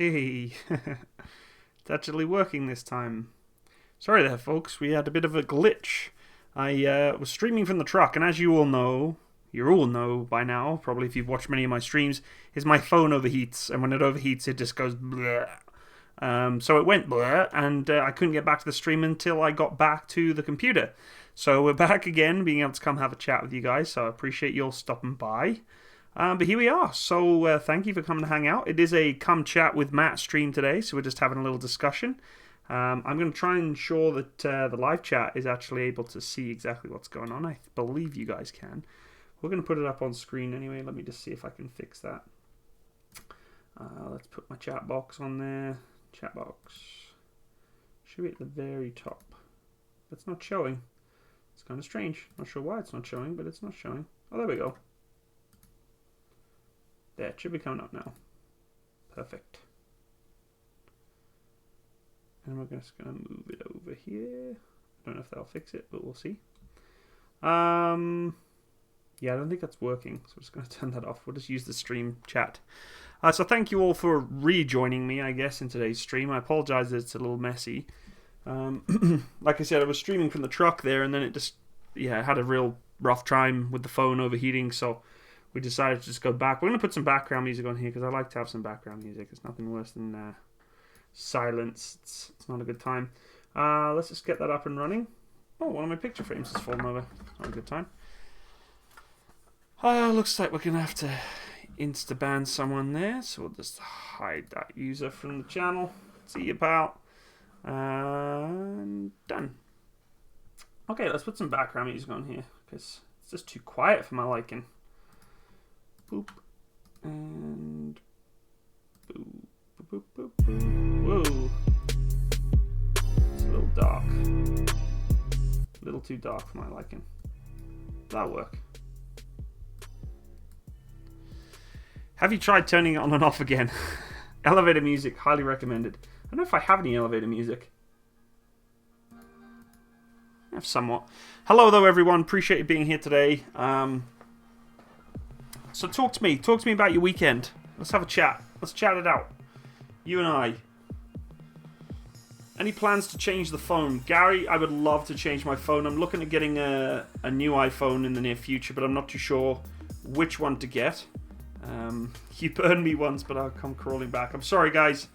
Hey, it's actually working this time. Sorry there, folks. We had a bit of a glitch. I was streaming from the truck, and as you all know by now, probably if you've watched many of my streams, is my phone overheats, and when it overheats, it just goes bleh. So it went bleh, and I couldn't get back to the stream until I got back to the computer. So we're back again, being able to come have a chat with you guys, so I appreciate you all stopping by. But here we are, so thank you for coming to hang out. It is a come chat with Matt stream today, so we're just having a little discussion. I'm going to try and ensure that the live chat is actually able to see exactly what's going on. I believe you guys can. We're going to put it up on screen anyway. Let me just see if I can fix that. Let's put my chat box on there. Chat box. Should be at the very top. That's not showing. It's kind of strange. Not sure why it's not showing, but it's not showing. Oh, there we go. There, it should be coming up now. Perfect. And we're just going to move it over here. I don't know if that'll fix it, but we'll see. Yeah, I don't think that's working, so I'm just going to turn that off. We'll just use the stream chat. So thank you all for rejoining me, I guess, in today's stream. I apologize that it's a little messy. Like I said, I was streaming from the truck there, and then it just, I had a real rough time with the phone overheating, so we decided to just go back. We're going to put some background music on here, because I like to have some background music. It's nothing worse than silence. It's not a good time. Let's just get that up and running. Oh, one of my picture frames has fallen over. Not a good time. Looks like we're going to have to insta-ban someone there, so we'll just hide that user from the channel. See you, pal. And done. Okay, let's put some background music on here, because it's just too quiet for my liking. Boop. And boop, boop, boop, boop, boop. Whoa. It's a little dark. A little too dark for my liking. That'll work. Have you tried turning it on and off again? Elevator music, highly recommended. I don't know if I have any elevator music. I have somewhat. Hello though everyone, appreciate you being here today. So talk to me about your weekend. Let's have a chat. Let's chat it out. You and I. Any plans to change the phone? Gary, I would love to change my phone. I'm looking at getting a new iPhone in the near future, but I'm not too sure which one to get. You burned me once, but I'll come crawling back. I'm sorry, guys.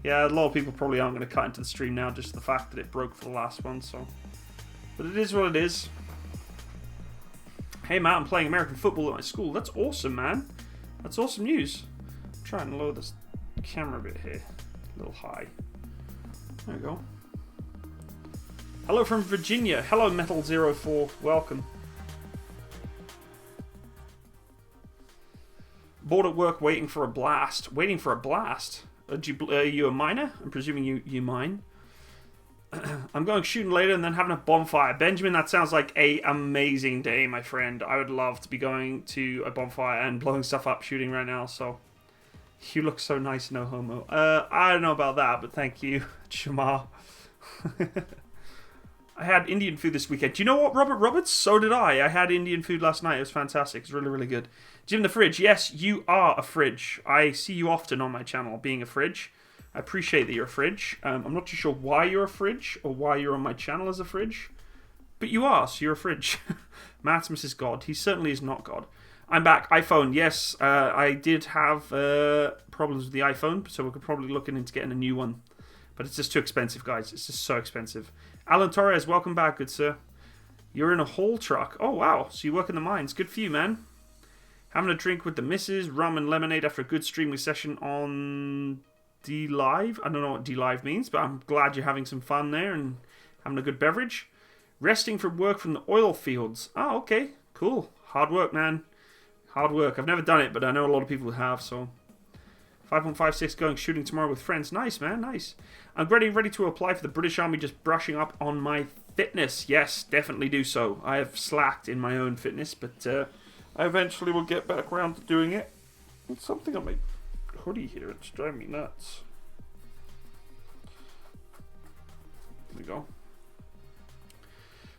Yeah, a lot of people probably aren't going to cut into the stream now, just the fact that it broke for the last one. So, but it is what it is. Hey, Matt, I'm playing American football at my school. That's awesome, man. That's awesome news. I'm trying to lower this camera a bit here. A little high. There we go. Hello from Virginia. Hello, Metal04. Welcome. Bored at work waiting for a blast. Waiting for a blast? Are you a miner? I'm presuming you mine. I'm going shooting later and then having a bonfire. Benjamin, that sounds like a amazing day, my friend. I would love to be going to a bonfire and blowing stuff up shooting right now, so... You look so nice, no homo. I don't know about that, but thank you, Shamar. I had Indian food this weekend. Do you know what, Robert Roberts? So did I. I had Indian food last night. It was fantastic. It's really, really good. Jim the Fridge. Yes, you are a fridge. I see you often on my channel being a fridge. I appreciate that you're a fridge. I'm not too sure why you're a fridge or why you're on my channel as a fridge. But you are, so you're a fridge. Matsimus is God. He certainly is not God. I'm back. iPhone. Yes, I did have problems with the iPhone, so we're probably looking into getting a new one. But it's just too expensive, guys. It's just so expensive. Alan Torres, welcome back, good sir. You're in a haul truck. Oh, wow. So you work in the mines. Good for you, man. Having a drink with the missus, rum and lemonade after a good streaming session on D-Live. I don't know what D-Live means, but I'm glad you're having some fun there and having a good beverage. Resting from work from the oil fields. Oh, okay. Cool. Hard work, man. Hard work. I've never done it, but I know a lot of people who have, so... 5.56 going shooting tomorrow with friends. Nice, man. Nice. I'm ready to apply for the British Army, just brushing up on my fitness. Yes, definitely do so. I have slacked in my own fitness, but I eventually will get back around to doing it. There's something on my hoodie here. It's driving me nuts. There we go.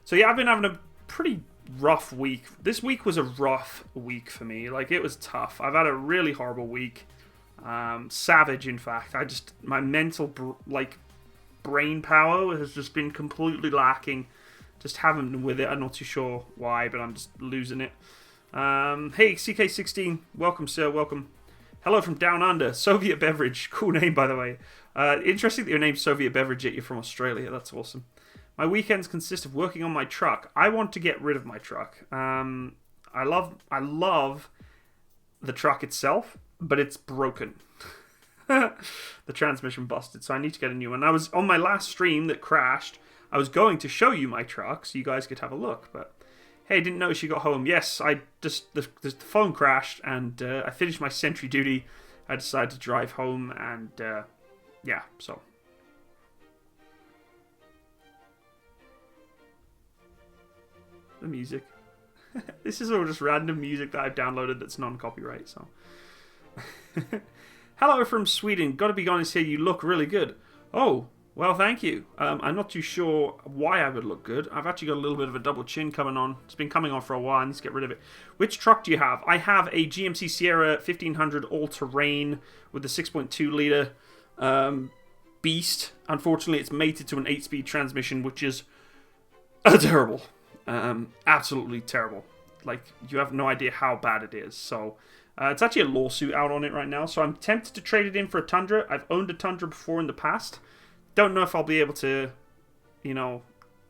So yeah, I've been having a pretty rough week. This week was a rough week for me. Like, it was tough. I've had a really horrible week. Savage, in fact. My mental, brain power has just been completely lacking. Just haven't been with it. I'm not too sure why, but I'm just losing it. Hey, CK16. Welcome, sir. Welcome. Hello from Down Under. Soviet Beverage. Cool name, by the way. Interesting that your name's Soviet Beverage, yet you're from Australia. That's awesome. My weekends consist of working on my truck. I want to get rid of my truck. I love the truck itself, but it's broken. The transmission busted, so I need to get a new one. I was on my last stream that crashed. I was going to show you my truck so you guys could have a look, but hey, didn't notice you got home. Yes, the phone crashed, and I finished my sentry duty. I decided to drive home, and yeah, so. The music. This is all just random music that I've downloaded that's non-copyright, so. Hello from Sweden. Gotta be honest here, you look really good. Oh, well, thank you. I'm not too sure why I would look good. I've actually got a little bit of a double chin coming on. It's been coming on for a while. I need to get rid of it. Which truck do you have? I have a GMC Sierra 1500 all-terrain with a 6.2 litre beast. Unfortunately, it's mated to an 8-speed transmission, which is terrible. Absolutely terrible. Like, you have no idea how bad it is. So, it's actually a lawsuit out on it right now. So I'm tempted to trade it in for a Tundra. I've owned a Tundra before in the past. Don't know if I'll be able to,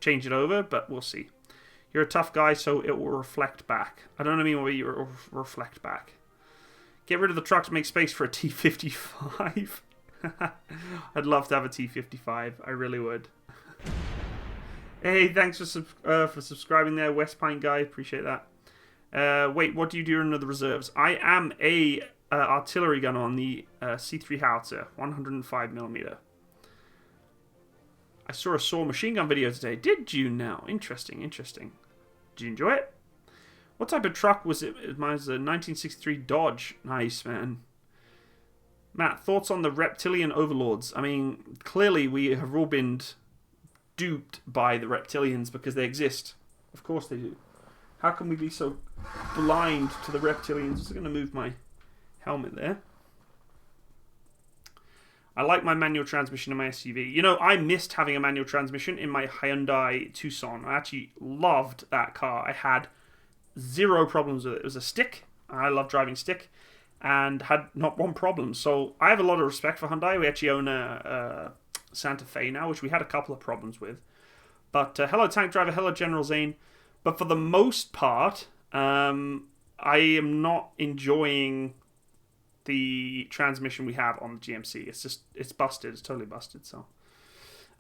change it over, but we'll see. You're a tough guy, so it will reflect back. I don't know what I mean by you reflect back. Get rid of the truck to make space for a T55. I'd love to have a T55. I really would. Hey, thanks for subscribing there, West Pine guy. Appreciate that. Wait, what do you do in the reserves? I am a artillery gunner on the C3 howitzer, 105mm. I saw a saw machine gun video today. Did you now? Interesting, interesting. Did you enjoy it? What type of truck was it? Mine was a 1963 Dodge. Nice, man. Matt, thoughts on the reptilian overlords? I mean, clearly we have all been duped by the reptilians because they exist. Of course they do. How can we be so blind to the reptilians? I'm just going to move my helmet there. I like my manual transmission in my SUV. I missed having a manual transmission in my Hyundai Tucson. I actually loved that car. I had zero problems with it. It was a stick. I love driving stick. And had not one problem. So I have a lot of respect for Hyundai. We actually own a Santa Fe now, which we had a couple of problems with. But hello, Tank Driver. Hello, General Zane. But for the most part, I am not enjoying the transmission we have on the GMC. It's busted. It's totally busted. So,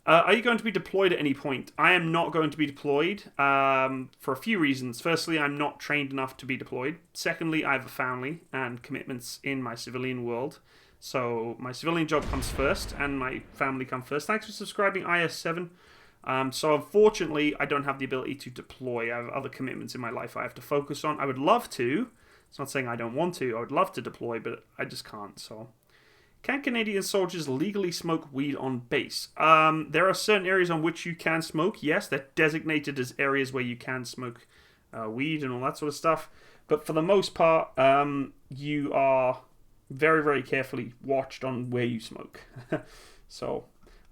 are you going to be deployed at any point? I am not going to be deployed for a few reasons. Firstly, I'm not trained enough to be deployed. Secondly, I have a family and commitments in my civilian world. So my civilian job comes first, and my family comes first. Thanks for subscribing, IS7. So unfortunately, I don't have the ability to deploy. I have other commitments in my life I have to focus on. I would love to. It's not saying I don't want to. I would love to deploy, but I just can't. So, can Canadian soldiers legally smoke weed on base? There are certain areas on which you can smoke. Yes, they're designated as areas where you can smoke weed and all that sort of stuff. But for the most part, you are very, very carefully watched on where you smoke. So,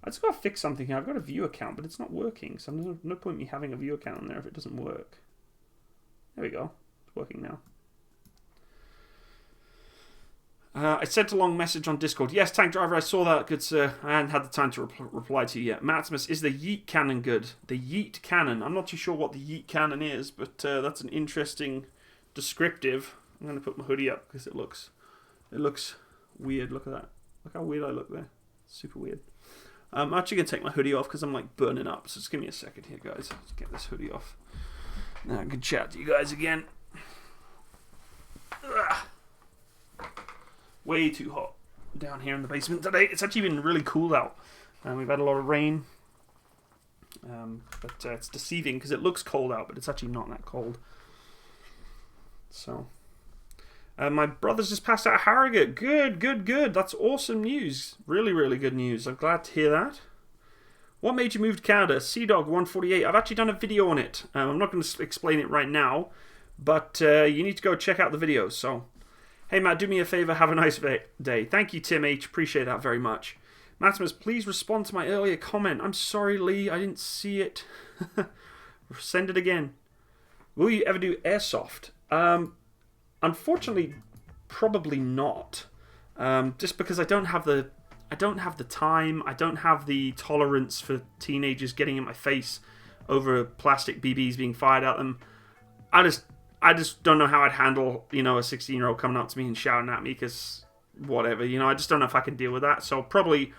I just got to fix something here. I've got a view account, but it's not working. So there's no point in me having a view account on there if it doesn't work. There we go. It's working now. I sent a long message on Discord. Yes, Tank Driver, I saw that, good sir. I hadn't had the time to reply to you yet. Matsimus, is the yeet cannon good? The yeet cannon. I'm not too sure what the yeet cannon is, but that's an interesting descriptive. I'm going to put my hoodie up because it looks weird. Look at that. Look how weird I look there. Super weird. I'm actually going to take my hoodie off because I'm like burning up. So just give me a second here, guys. Let's get this hoodie off. Now I can chat to you guys again. Ugh. Way too hot down here in the basement today. It's actually been really cool out. We've had a lot of rain. But it's deceiving because it looks cold out, but it's actually not that cold. So, my brother's just passed out Harrogate. Good, good, good. That's awesome news. Really, really good news. I'm glad to hear that. What made you move to Canada? Sea-Dog 148. I've actually done a video on it. I'm not going to explain it right now, but you need to go check out the video. So, Hey Matt, do me a favour, have a nice day. Thank you, Tim H. Appreciate that very much. Matsimus, please respond to my earlier comment. I'm sorry, Lee, I didn't see it. Send it again. Will you ever do Airsoft? Unfortunately, probably not. Just because I don't have the time, I don't have the tolerance for teenagers getting in my face over plastic BBs being fired at them. I just don't know how I'd handle, a 16-year-old coming up to me and shouting at me because whatever, I just don't know if I can deal with that. So I probably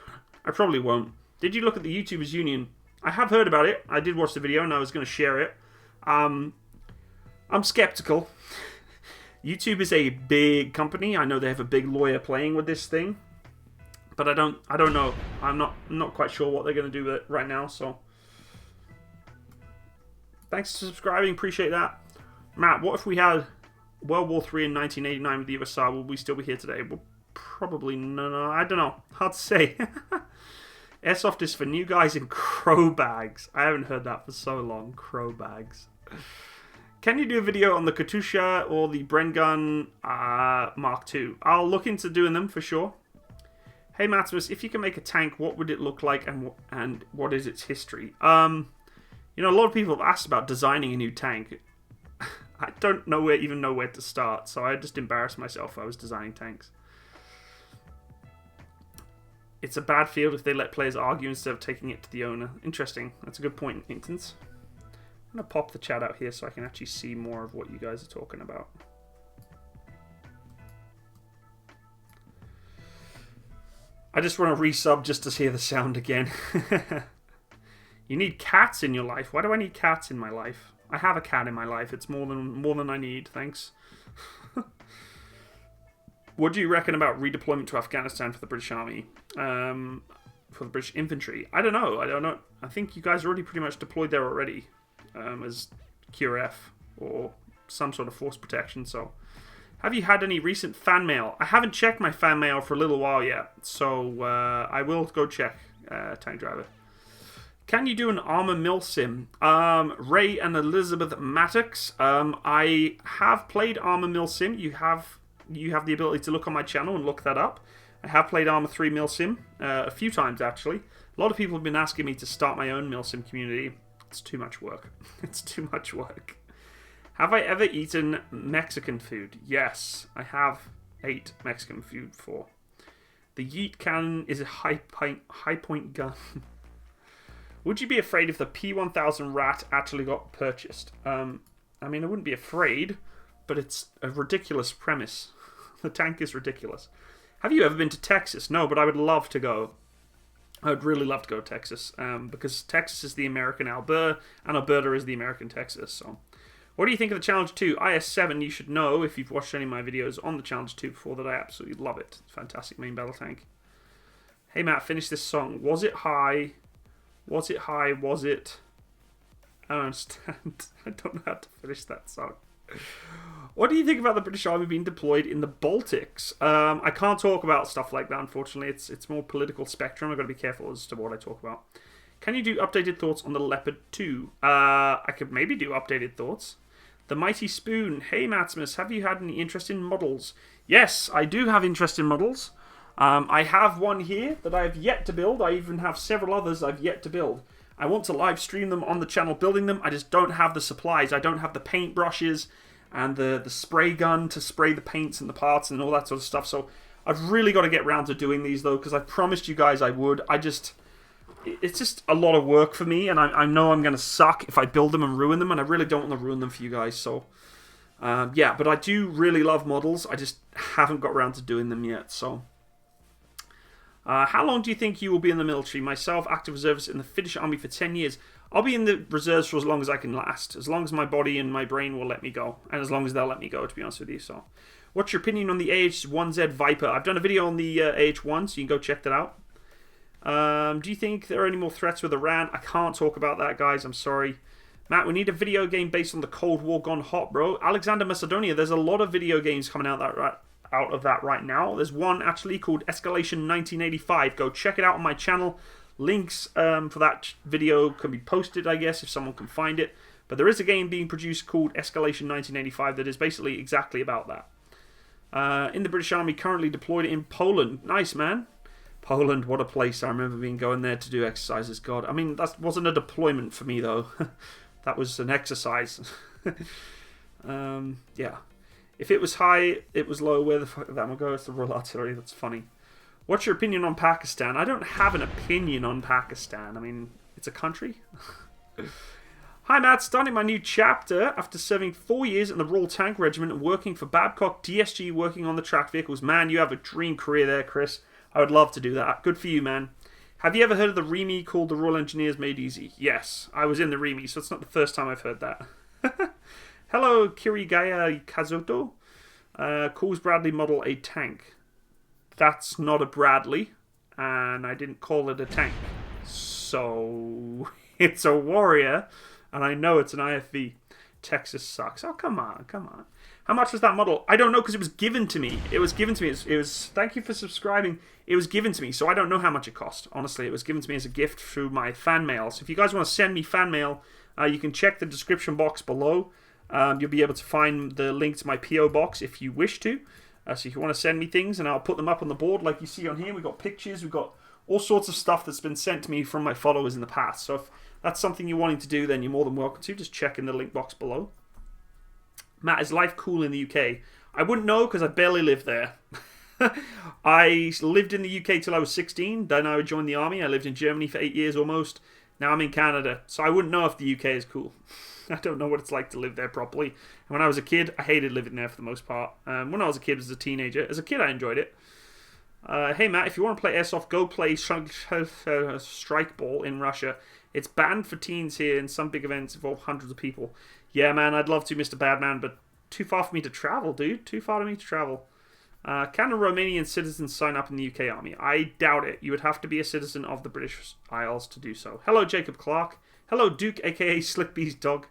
won't. Did you look at the YouTubers Union? I have heard about it. I did watch the video and I was going to share it. I'm skeptical. YouTube is a big company. I know they have a big lawyer playing with this thing, but I don't know. I'm not quite sure what they're going to do with it right now. So thanks for subscribing. Appreciate that. Matt, what if we had World War III in 1989 with the USSR? Would we still be here today? Well, probably no. I don't know. Hard to say. Airsoft is for new guys in crow bags. I haven't heard that for so long. Crow bags. Can you do a video on the Katusha or the Bren gun Mark II? I'll look into doing them for sure. Hey Matsimus, if you can make a tank, what would it look like and what is its history? A lot of people have asked about designing a new tank. I don't even know where to start, so I just embarrass myself if I was designing tanks. It's a bad field if they let players argue instead of taking it to the owner. Interesting. That's a good point, Inktons. I'm going to pop the chat out here so I can actually see more of what you guys are talking about. I just want to resub just to hear the sound again. You need cats in your life. Why do I need cats in my life? I have a cat in my life. It's more than I need, thanks. What do you reckon about redeployment to Afghanistan for the British Army? For the British infantry? I don't know. I think you guys are already pretty much deployed there already. As QRF or some sort of force protection. So, have you had any recent fan mail? I haven't checked my fan mail for a little while yet, so I will go check. Tank driver, can you do an Arma milsim? Ray and Elizabeth Maddox. I have played Arma milsim. You have the ability to look on my channel and look that up. I have played Arma 3 milsim a few times actually. A lot of people have been asking me to start my own milsim community. It's too much work. It's too much work. Have I ever eaten Mexican food? Yes, I have ate Mexican food before. The yeet cannon is a high point gun. Would you be afraid if the P1000 rat actually got purchased? I mean, I wouldn't be afraid, but it's a ridiculous premise. The tank is ridiculous. Have you ever been to Texas? No, but I would love to go. I would really love to go to Texas, because Texas is the American Alberta, and Alberta is the American Texas. So, what do you think of the Challenge 2? IS-7, you should know, if you've watched any of my videos on the Challenge 2 before, that I absolutely love it. Fantastic main battle tank. Hey Matt, finish this song. Was it high? Was it high? Was it... I don't understand. I don't know how to finish that song. What do you think about the British Army being deployed in the Baltics? I can't talk about stuff like that, unfortunately. It's more political spectrum. I've got to be careful as to what I talk about. Can you do updated thoughts on the Leopard 2? I could maybe do updated thoughts. The Mighty Spoon. Hey, Matsimus, have you had any interest in models? Yes, I do have interest in models. I have one here that I have yet to build. I even have several others I've yet to build. I want to live stream them on the channel building them. I just don't have the supplies. I don't have the paint brushes and the spray gun to spray the paints and the parts and all that sort of stuff. So I've really got to get round to doing these though, because I promised you guys I would. It's just a lot of work for me, and I know I'm going to suck if I build them and ruin them, and I really don't want to ruin them for you guys. So yeah, but I do really love models. I just haven't got around to doing them yet. So how long do you think you will be in the military? Myself, active reservist in the Finnish Army for 10 years. I'll be in the reserves for as long as I can last. As long as my body and my brain will let me go. And as long as they'll let me go, to be honest with you. So, what's your opinion on the AH-1Z Viper? I've done a video on the AH-1, so you can go check that out. Do you think there are any more threats with Iran? I can't talk about that, guys. I'm sorry. Matt, we need a video game based on the Cold War gone hot, bro. Alexander Macedonia, there's a lot of video games coming out of that right now. There's one actually called Escalation 1985. Go check it out on my channel. Links for that video can be posted, I guess, if someone can find it. But there is a game being produced called Escalation 1985 that is basically exactly about that. In the British Army, currently deployed in Poland. Nice, man. Poland, what a place. I remember going there to do exercises. God, I mean, that wasn't a deployment for me, though. That was an exercise. Yeah. If it was high, it was low. Where the fuck did that one go? It's the Royal Artillery. That's funny. What's your opinion on Pakistan? I don't have an opinion on Pakistan. I mean, it's a country. Hi, Matt. Starting my new chapter after serving 4 years in the Royal Tank Regiment and working for Babcock DSG, working on the tracked vehicles. Man, you have a dream career there, Chris. I would love to do that. Good for you, man. Have you ever heard of the REME called the Royal Engineers Made Easy? Yes, I was in the REME, so it's not the first time I've heard that. Hello, Kirigaya Kazuto. Calls Bradley model a tank. That's not a Bradley, and I didn't call it a tank. So, it's a Warrior, and I know it's an IFV. Texas sucks. Oh, come on, come on. How much was that model? I don't know, because it was given to me. It was given to me. It was. Thank you for subscribing. It was given to me, so I don't know how much it cost. Honestly, it was given to me as a gift through my fan mail. So if you guys want to send me fan mail, you can check the description box below. You'll be able to find the link to my P.O. box if you wish to. So if you want to send me things, and I'll put them up on the board like you see on here. We've got pictures. We've got all sorts of stuff that's been sent to me from my followers in the past. So if that's something you're wanting to do, then you're more than welcome to. Just check in the link box below. Matt, is life cool in the UK? I wouldn't know because I barely lived there. I lived in the UK till I was 16. Then I joined the army. I lived in Germany for 8 years almost. Now I'm in Canada. So I wouldn't know if the UK is cool. I don't know what it's like to live there properly. And when I was a kid, I hated living there for the most part. When I was a kid, as a teenager, as a kid, I enjoyed it. Hey, Matt, if you want to play Airsoft, go play Strike Ball in Russia. It's banned for teens here, and some big events involve hundreds of people. Yeah, man, I'd love to, Mr. Badman, but too far for me to travel, dude. Too far for me to travel. Can a Romanian citizen sign up in the UK Army? I doubt it. You would have to be a citizen of the British Isles to do so. Hello, Jacob Clark. Hello, Duke, a.k.a. Slickbee's dog.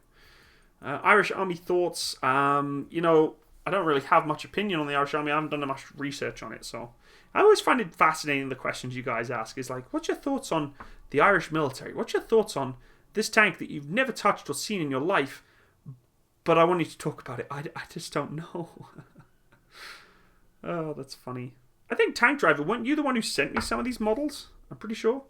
Irish Army thoughts. You know, I don't really have much opinion on the Irish Army. I haven't done much research on it, so... I always find it fascinating, the questions you guys ask. Is like, what's your thoughts on the Irish military? What's your thoughts on this tank that you've never touched or seen in your life, but I want you to talk about it? I just don't know. Oh, that's funny. I think Tank Driver, weren't you the one who sent me some of these models? I'm pretty sure.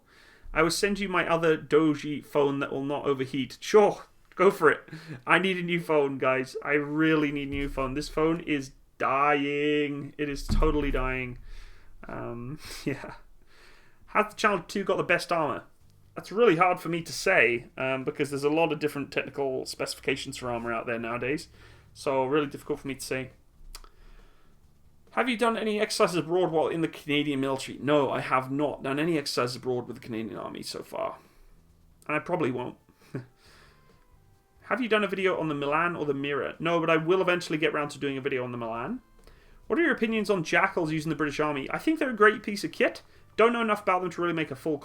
I will send you my other Doji phone that will not overheat. Sure, go for it. I need a new phone, guys. I really need a new phone. This phone is dying. It is totally dying. Yeah. Has the Channel 2 got the best armor? That's really hard for me to say, because there's a lot of different technical specifications for armor out there nowadays. So, really difficult for me to say. Have you done any exercises abroad while in the Canadian military? No, I have not done any exercises abroad with the Canadian Army so far. And I probably won't. Have you done a video on the Milan or the Mira? No, but I will eventually get around to doing a video on the Milan. What are your opinions on Jackals using the British Army? I think they're a great piece of kit. Don't know enough about them to really make a full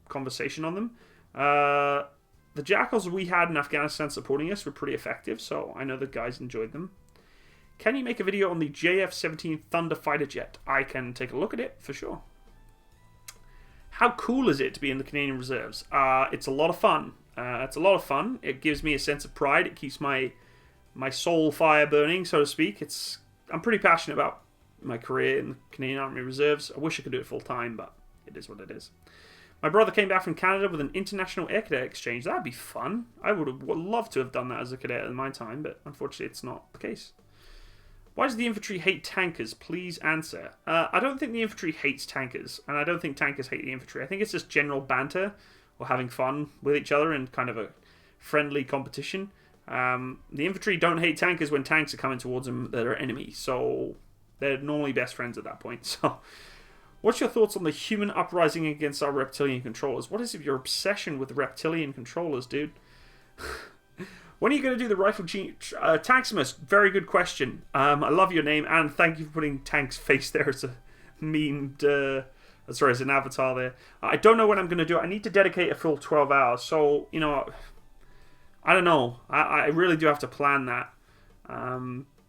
conversation on them. The Jackals we had in Afghanistan supporting us were pretty effective, so I know the guys enjoyed them. Can you make a video on the JF-17 Thunder fighter jet? I can take a look at it, for sure. How cool is it to be in the Canadian Reserves? It's a lot of fun. It gives me a sense of pride. It keeps my soul fire burning, so to speak. I'm pretty passionate about my career in the Canadian Army Reserves. I wish I could do it full time, but it is what it is. My brother came back from Canada with an international air cadet exchange. That'd be fun. I would love to have done that as a cadet in my time, but unfortunately it's not the case. Why does the infantry hate tankers? Please answer. I don't think the infantry hates tankers, and I don't think tankers hate the infantry. I think it's just general banter or having fun with each other and kind of a friendly competition. The infantry don't hate tankers when tanks are coming towards them that are enemies, so they're normally best friends at that point. So, what's your thoughts on the human uprising against our reptilian controllers? What is your obsession with reptilian controllers, dude? When are you going to do the rifle Taximus, very good question. I love your name, and thank you for putting Tank's face there as a memed, as an avatar there. I don't know when I'm going to do it. I need to dedicate a full 12 hours, so, you know, I don't know. I really do have to plan that.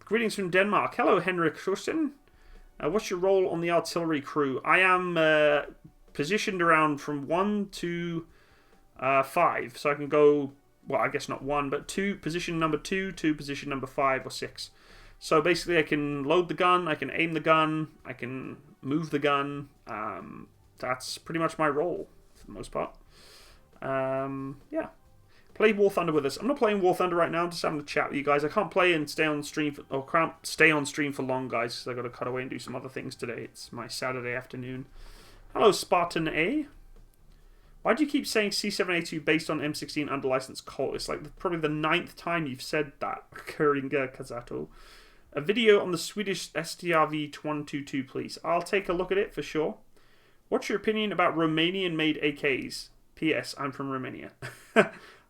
Greetings from Denmark. Hello, Henrik Schusten. What's your role on the artillery crew? I am positioned around from 1 to 5, so I can go... Well, I guess not 1, but 2, position number 2 to position number 5 or 6. So basically I can load the gun, I can aim the gun, I can move the gun. That's pretty much my role for the most part. Yeah. Play War Thunder with us. I'm not playing War Thunder right now. I'm just having a chat with you guys. I can't play and stay on stream, can't stay on stream for long, guys, because I've got to cut away and do some other things today. It's my Saturday afternoon. Hello, Spartan A. Why do you keep saying C7A2 based on M16 under license Colt? It's like probably the 9th time you've said that, Kuringa Kazato. A video on the Swedish STRV-122, please. I'll take a look at it for sure. What's your opinion about Romanian-made AKs? P.S. I'm from Romania.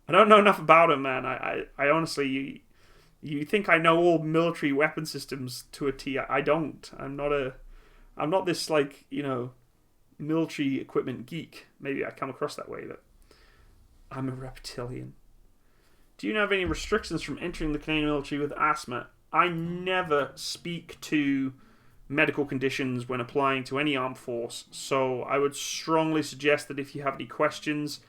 I don't know enough about them, man. I honestly, you think I know all military weapon systems to a T? I don't. I'm not this, like, you know, military equipment geek. Maybe I come across that way, but I'm a reptilian. Do you have any restrictions from entering the Canadian military with asthma? I never speak to medical conditions when applying to any armed force, so I would strongly suggest that if you have any questions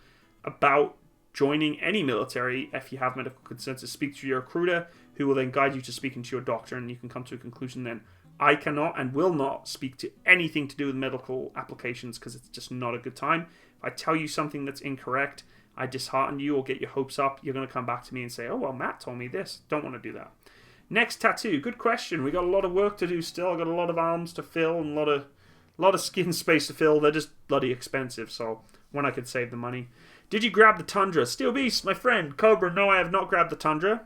about joining any military, if you have medical concerns, speak to your recruiter, who will then guide you to speaking to your doctor, and you can come to a conclusion then. I cannot and will not speak to anything to do with medical applications because it's just not a good time. If I tell you something that's incorrect, I dishearten you or get your hopes up, you're going to come back to me and say, oh, well, Matt told me this. Don't want to do that. Next tattoo. Good question. We got a lot of work to do still. I got a lot of arms to fill and a lot of skin space to fill. They're just bloody expensive, so when I could save the money. Did you grab the Tundra? Steel Beast, my friend. Cobra, no, I have not grabbed the Tundra.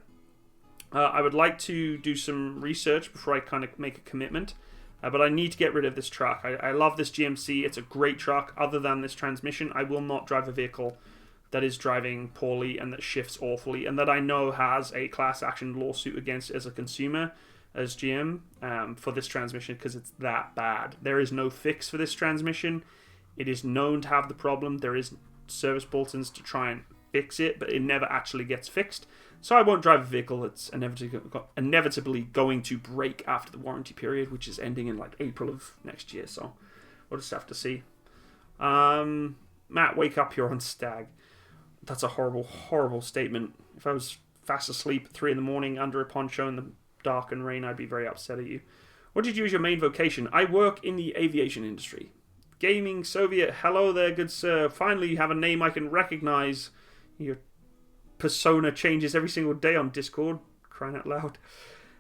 I would like to do some research before I kind of make a commitment. But I need to get rid of this truck. I love this GMC. It's a great truck. Other than this transmission, I will not drive a vehicle that is driving poorly and that shifts awfully and that I know has a class action lawsuit against as a consumer, as GM, for this transmission because it's that bad. There is no fix for this transmission. It is known to have the problem. There is service bulletins to try and fix it, but it never actually gets fixed. So I won't drive a vehicle that's inevitably going to break after the warranty period, which is ending in like April of next year. So we'll just have to see. Matt, wake up, you're on stag. That's a horrible, horrible statement. If I was fast asleep at 3 a.m. under a poncho in the dark and rain, I'd be very upset at you. What did you use your main vocation? I work in the aviation industry. Gaming Soviet, hello there, good sir. Finally, you have a name I can recognize. Your persona changes every single day on Discord. Crying out loud.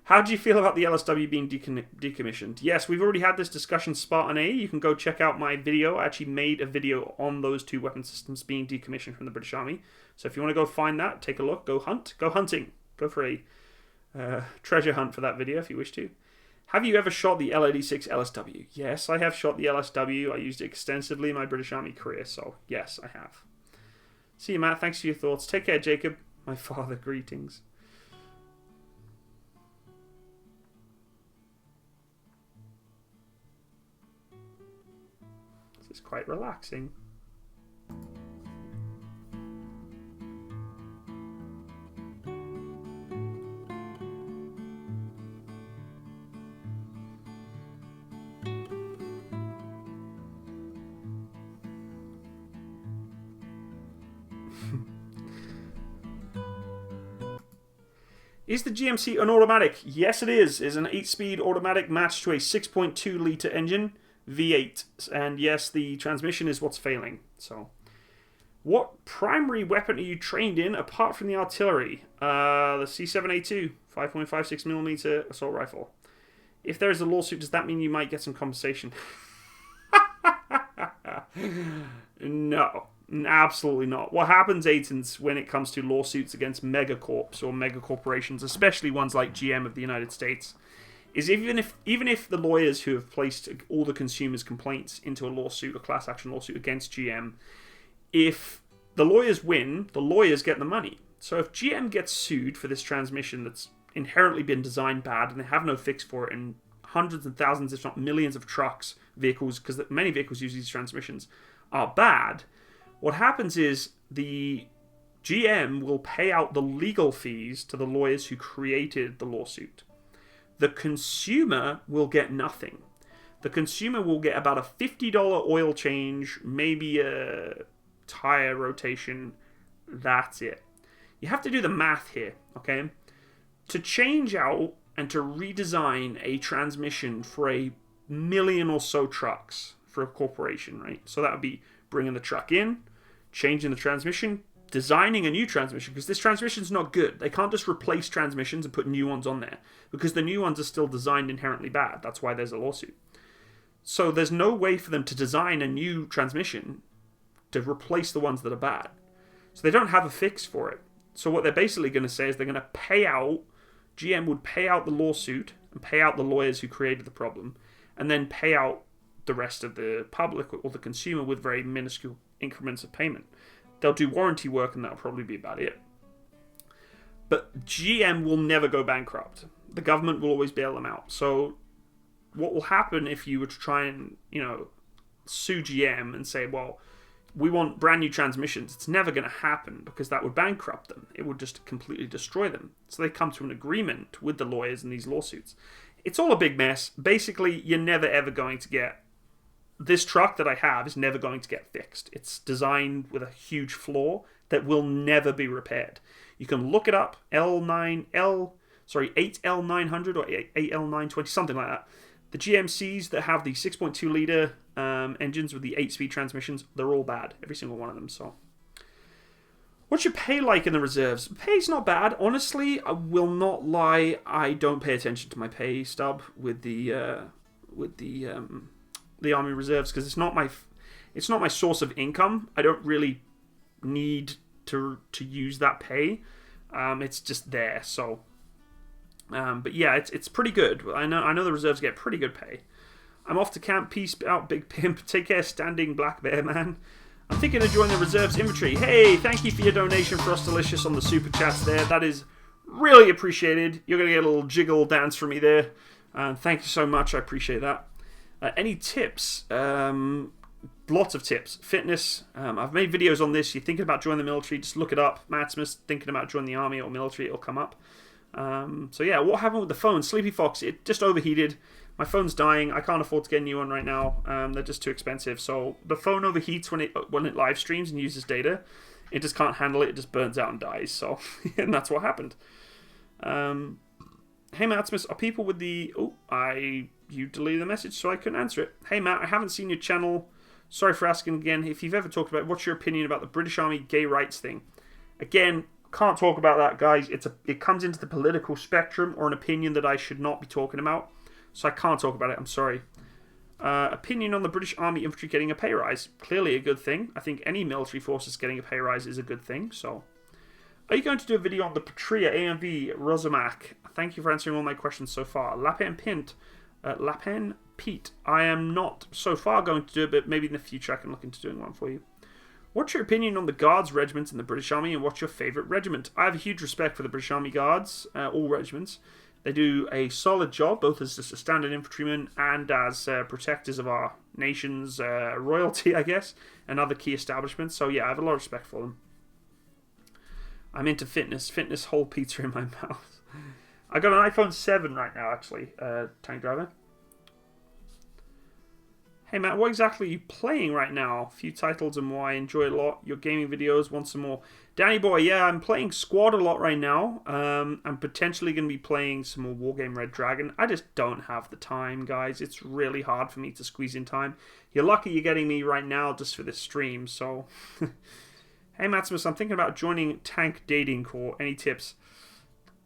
How do you feel about the LSW being decommissioned? Yes, we've already had this discussion, Spartan A. You can go check out my video. I actually made a video on those 2 weapon systems being decommissioned from the British Army. So if you want to go find that, take a look, go hunt, go hunting. Go for a treasure hunt for that video if you wish to. Have you ever shot the L86 LSW? Yes, I have shot the LSW. I used it extensively in my British Army career, so yes, I have. See you, Matt. Thanks for your thoughts. Take care, Jacob. My father, greetings. This is quite relaxing. Is the GMC an automatic? Yes, it is. It's an 8-speed automatic matched to a 6.2 litre engine, V8. And yes, the transmission is what's failing. So, what primary weapon are you trained in apart from the artillery? The C7A2, 5.56mm assault rifle. If there is a lawsuit, does that mean you might get some compensation? No. Absolutely not. What happens, Aitons, when it comes to lawsuits against megacorps or megacorporations, especially ones like GM of the United States, is even if the lawyers who have placed all the consumers' complaints into a lawsuit, a class action lawsuit against GM, if the lawyers win, the lawyers get the money. So if GM gets sued for this transmission that's inherently been designed bad and they have no fix for it, and hundreds and thousands, if not millions of trucks, vehicles, because many vehicles use these transmissions, are bad, what happens is the GM will pay out the legal fees to the lawyers who created the lawsuit. The consumer will get nothing. The consumer will get about a $50 oil change, maybe a tire rotation. That's it. You have to do the math here, okay? To change out and to redesign a transmission for a million or so trucks for a corporation, right? So that would be bringing the truck in, changing the transmission, designing a new transmission, because this transmission's not good. They can't just replace transmissions and put new ones on there, because the new ones are still designed inherently bad. That's why there's a lawsuit. So there's no way for them to design a new transmission to replace the ones that are bad. So they don't have a fix for it. So what they're basically going to say is they're going to pay out, GM would pay out the lawsuit and pay out the lawyers who created the problem, and then pay out the rest of the public or the consumer with very minuscule increments of payment. They'll do warranty work, and that'll probably be about it. But GM will never go bankrupt. The government will always bail them out. So what will happen if you were to try and, sue GM and say, well, we want brand new transmissions? It's never going to happen, because that would bankrupt them. It would just completely destroy them. So they come to an agreement with the lawyers in these lawsuits. It's all a big mess. Basically, you're never ever going to get... This truck that I have is never going to get fixed. It's designed with a huge flaw that will never be repaired. You can look it up, 8L900 or 8L920, something like that. The GMCs that have the 6.2 litre engines with the 8-speed transmissions, they're all bad, every single one of them. So, what's your pay like in the reserves? Pay's not bad. Honestly, I will not lie, I don't pay attention to my pay stub with the Army Reserves, because it's not my source of income. I don't really need to use that pay. It's just there. So, but yeah, it's pretty good. I know the reserves get pretty good pay. I'm off to camp. Peace out, Big Pimp. Take care, standing black bear man. I'm thinking of joining the reserves infantry. Hey, thank you for your donation for us delicious on the super chats there. That is really appreciated. You're gonna get a little jiggle dance from me there. Thank you so much. I appreciate that. Any tips? Lots of tips. Fitness. I've made videos on this. You're thinking about joining the military, just look it up. Matsimus, thinking about joining the army or military, it'll come up. So yeah, what happened with the phone? Sleepy Fox, it just overheated. My phone's dying. I can't afford to get a new one right now. They're just too expensive. So the phone overheats when it live streams and uses data. It just can't handle it. It just burns out and dies. So, and that's what happened. Hey Matsimus, are people with the... You deleted the message, so I couldn't answer it. Hey Matt, I haven't seen your channel. Sorry for asking again. If you've ever talked about, what's your opinion about the British Army gay rights thing? Again, can't talk about that, guys. It comes into the political spectrum, or an opinion that I should not be talking about. So I can't talk about it. I'm sorry. Opinion on the British Army infantry getting a pay rise. Clearly a good thing. I think any military forces getting a pay rise is a good thing. So, are you going to do a video on the Patria AMV Rosamac? Thank you for answering all my questions so far. Lapin Pete. I am not so far going to do it, but maybe in the future I can look into doing one for you. What's your opinion on the Guards regiments in the British Army, and what's your favourite regiment? I have a huge respect for the British Army Guards, all regiments. They do a solid job, both as just a standard infantryman and as protectors of our nation's royalty, I guess, and other key establishments. So yeah, I have a lot of respect for them. I'm into fitness. Fitness, whole pizza in my mouth. I got an iPhone 7 right now, actually, Tank Driver. Hey Matt, what exactly are you playing right now? A few titles and why. Enjoy a lot. Your gaming videos, want some more. Danny Boy, yeah, I'm playing Squad a lot right now. I'm potentially going to be playing some more Wargame Red Dragon. I just don't have the time, guys. It's really hard for me to squeeze in time. You're lucky you're getting me right now just for this stream, so... Hey Matsimus, I'm thinking about joining Tank Dating Corps. Any tips?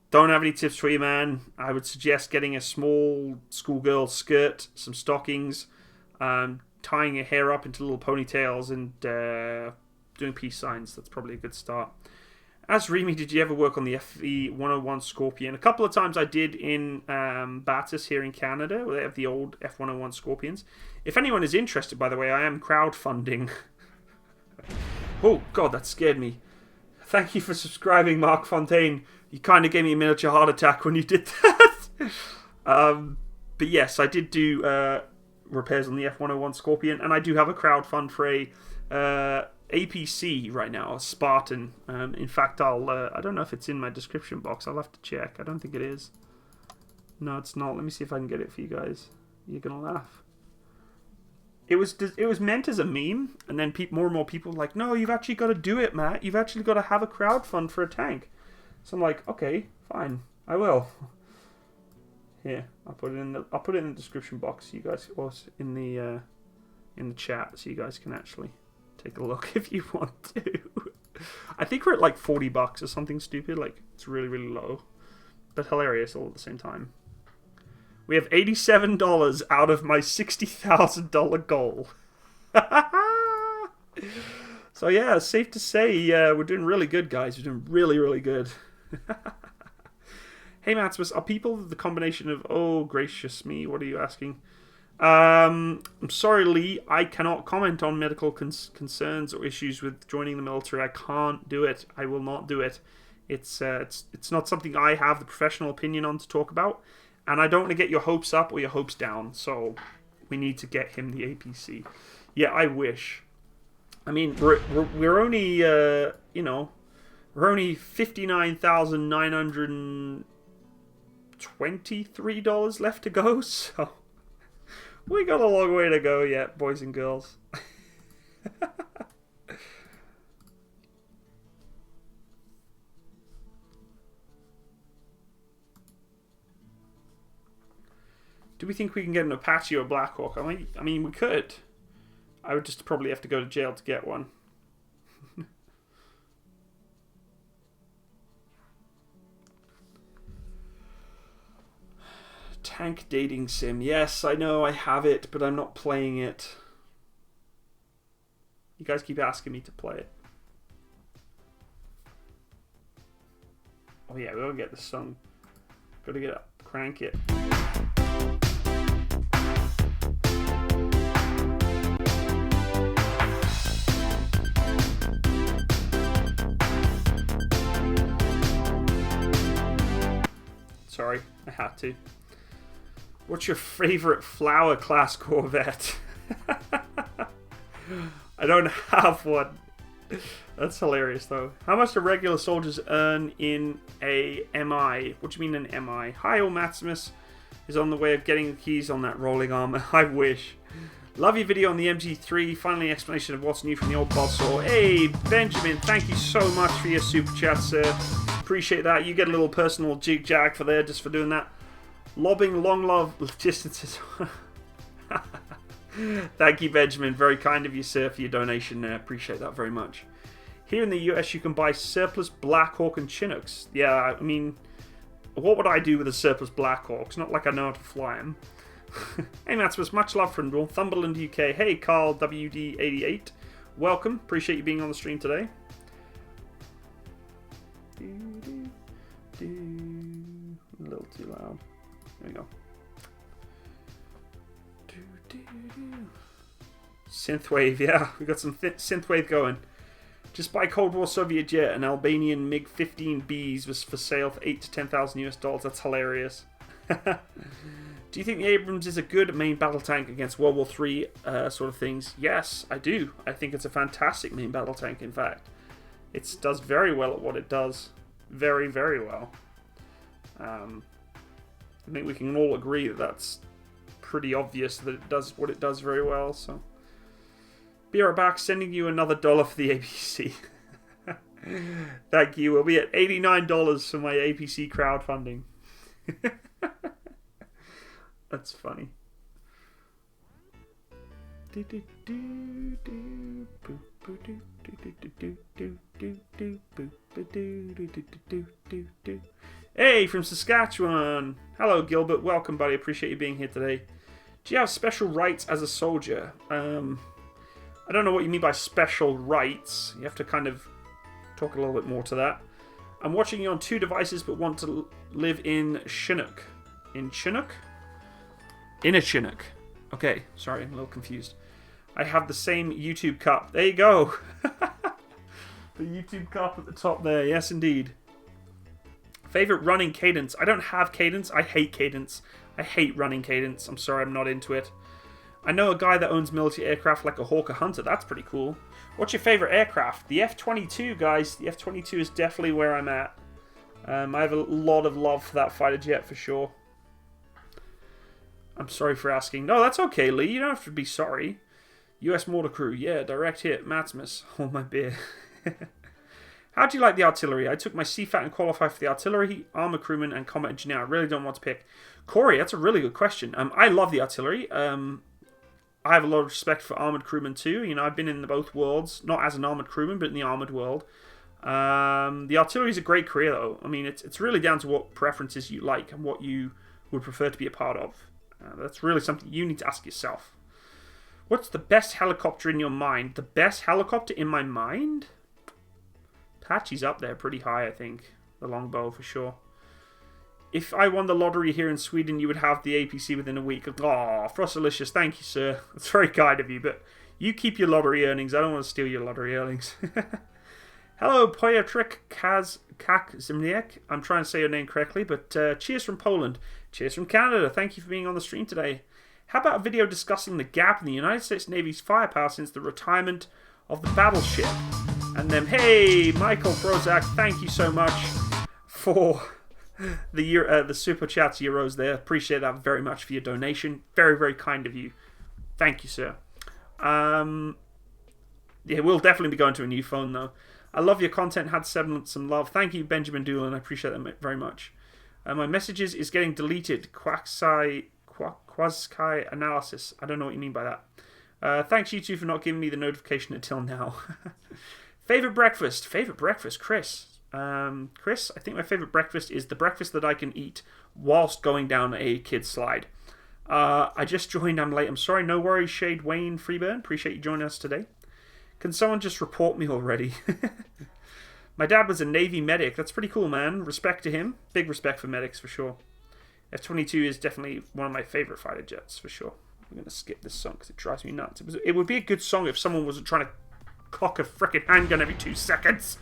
Don't have any tips for you, man. I would suggest getting a small schoolgirl skirt, some stockings, tying your hair up into little ponytails, and doing peace signs. That's probably a good start. As Remy, did you ever work on the FE101 Scorpion? A couple of times I did in Battis here in Canada, where they have the old F101 Scorpions. If anyone is interested, by the way, I am crowdfunding. Oh, God, that scared me. Thank you for subscribing, Mark Fontaine. You kind of gave me a miniature heart attack when you did that. But yes, I did do repairs on the F101 Scorpion, and I do have a crowdfund for a APC right now, a Spartan. In fact, I don't know if it's in my description box. I'll have to check. I don't think it is. No, it's not. Let me see if I can get it for you guys. You're going to laugh. It was meant as a meme, and then more and more people were like, no, you've actually got to do it, Matt. You've actually got to have a crowdfund for a tank. So I'm like, okay, fine, I will. Here, I'll put it in the description box. You guys, or in the chat, so you guys can actually take a look if you want to. I think we're at like $40 or something stupid. Like, it's really, really low, but hilarious all at the same time. We have $87 out of my $60,000 goal. So yeah, safe to say we're doing really good, guys. We're doing really, really good. Hey Matsimus, are people the combination of... Oh, gracious me, what are you asking? I'm sorry, Lee. I cannot comment on medical concerns or issues with joining the military. I can't do it. I will not do it. It's not something I have the professional opinion on to talk about. And I don't want to get your hopes up or your hopes down. So we need to get him the APC. Yeah, I wish. I mean, we're only, we're only $59,923 left to go. So we got a long way to go yet, boys and girls. Do we think we can get an Apache or a Blackhawk? I mean, we could. I would just probably have to go to jail to get one. Tank dating sim. Yes, I know I have it, but I'm not playing it. You guys keep asking me to play it. Oh yeah, we gotta get the song. Gotta get up. Crank it. Sorry, I had to. What's your favorite flower class Corvette? I don't have one. That's hilarious though. How much do regular soldiers earn in a MI? What do you mean an MI? Hi, old Matsimus is on the way of getting the keys on that rolling armor. I wish. Love your video on the MG3. Finally, an explanation of what's new from the old boss. So, hey, Benjamin, thank you so much for your super chat, sir. Appreciate that. You get a little personal jig jag for there just for doing that. Lobbing long love distances. Thank you, Benjamin. Very kind of you, sir, for your donation there. Appreciate that very much. Here in the US, you can buy surplus Blackhawk and Chinooks. Yeah, I mean, what would I do with a surplus Blackhawk? It's not like I know how to fly them. Hey, Matsimus, much love from Northumberland, UK. Hey, Carl WD88. Welcome. Appreciate you being on the stream today. A little too loud. There we go. Synthwave, yeah, we got some synthwave going. Just buy Cold War Soviet jet, an Albanian MiG-15Bs was for sale for $8,000 to $10,000 US. That's hilarious. Do you think the Abrams is a good main battle tank against World War III sort of things? Yes, I do. I think it's a fantastic main battle tank, in fact. It does very well at what it does. Very, very well. I think we can all agree that that's pretty obvious that it does what it does very well. So, be right back. Sending you another $1 for the APC. Thank you. We'll be at $89 for my APC crowdfunding. That's funny. Hey, from Saskatchewan. Hello, Gilbert. Welcome, buddy. Appreciate you being here today. Do you have special rights as a soldier? I don't know what you mean by special rights. You have to kind of talk a little bit more to that. I'm watching you on 2 devices, but want to live in Chinook. In Chinook? In a Chinook. Okay, sorry, I'm a little confused. I have the same YouTube cup. There you go. The YouTube cup at the top there. Yes, indeed. Favorite running cadence. I don't have cadence. I hate cadence. I hate running cadence. I'm sorry, I'm not into it. I know a guy that owns military aircraft like a Hawker Hunter. That's pretty cool. What's your favorite aircraft? The F-22, guys. The F-22 is definitely where I'm at. I have a lot of love for that fighter jet for sure. I'm sorry for asking. No, that's okay, Lee. You don't have to be sorry. US Mortar Crew. Yeah, direct hit. Matsimus. Hold my beer. How do you like the artillery? I took my CFAT and qualified for the artillery, armor crewman, and combat engineer. I really don't want to pick. Corey, that's a really good question. I love the artillery. I have a lot of respect for armoured crewmen too. You know, I've been in both worlds, not as an armoured crewman, but in the armoured world. The artillery is a great career, though. I mean, it's really down to what preferences you like and what you would prefer to be a part of. That's really something you need to ask yourself. What's the best helicopter in your mind? The best helicopter in my mind? Apache's up there pretty high, I think. The longbow, for sure. If I won the lottery here in Sweden, you would have the APC within a week. Aw, Frostalicious, thank you, sir. That's very kind of you, but you keep your lottery earnings. I don't want to steal your lottery earnings. Hello, Poyatrik Kak Zimniak. I'm trying to say your name correctly, but cheers from Poland. Cheers from Canada. Thank you for being on the stream today. How about a video discussing the gap in the United States Navy's firepower since the retirement of the battleship? And then, hey, Michael Brozak, thank you so much for the Super Chats euros there. Appreciate that very much for your donation. Very, very kind of you. Thank you, sir. Yeah, we'll definitely be going to a new phone, though. I love your content. Had some love. Thank you, Benjamin Doolin. I appreciate that very much. My messages is getting deleted. Quasi analysis. I don't know what you mean by that. Thanks, you two, for not giving me the notification until now. Favorite breakfast? Favorite breakfast, Chris. Chris, I think my favorite breakfast is the breakfast that I can eat whilst going down a kid's slide. I just joined. I'm late. I'm sorry. No worries, Shade Wayne Freeburn. Appreciate you joining us today. Can someone just report me already? My dad was a Navy medic. That's pretty cool, man. Respect to him. Big respect for medics, for sure. F-22 is definitely one of my favorite fighter jets, for sure. I'm going to skip this song because it drives me nuts. It would be a good song if someone wasn't trying to cock a frickin' handgun every 2 seconds.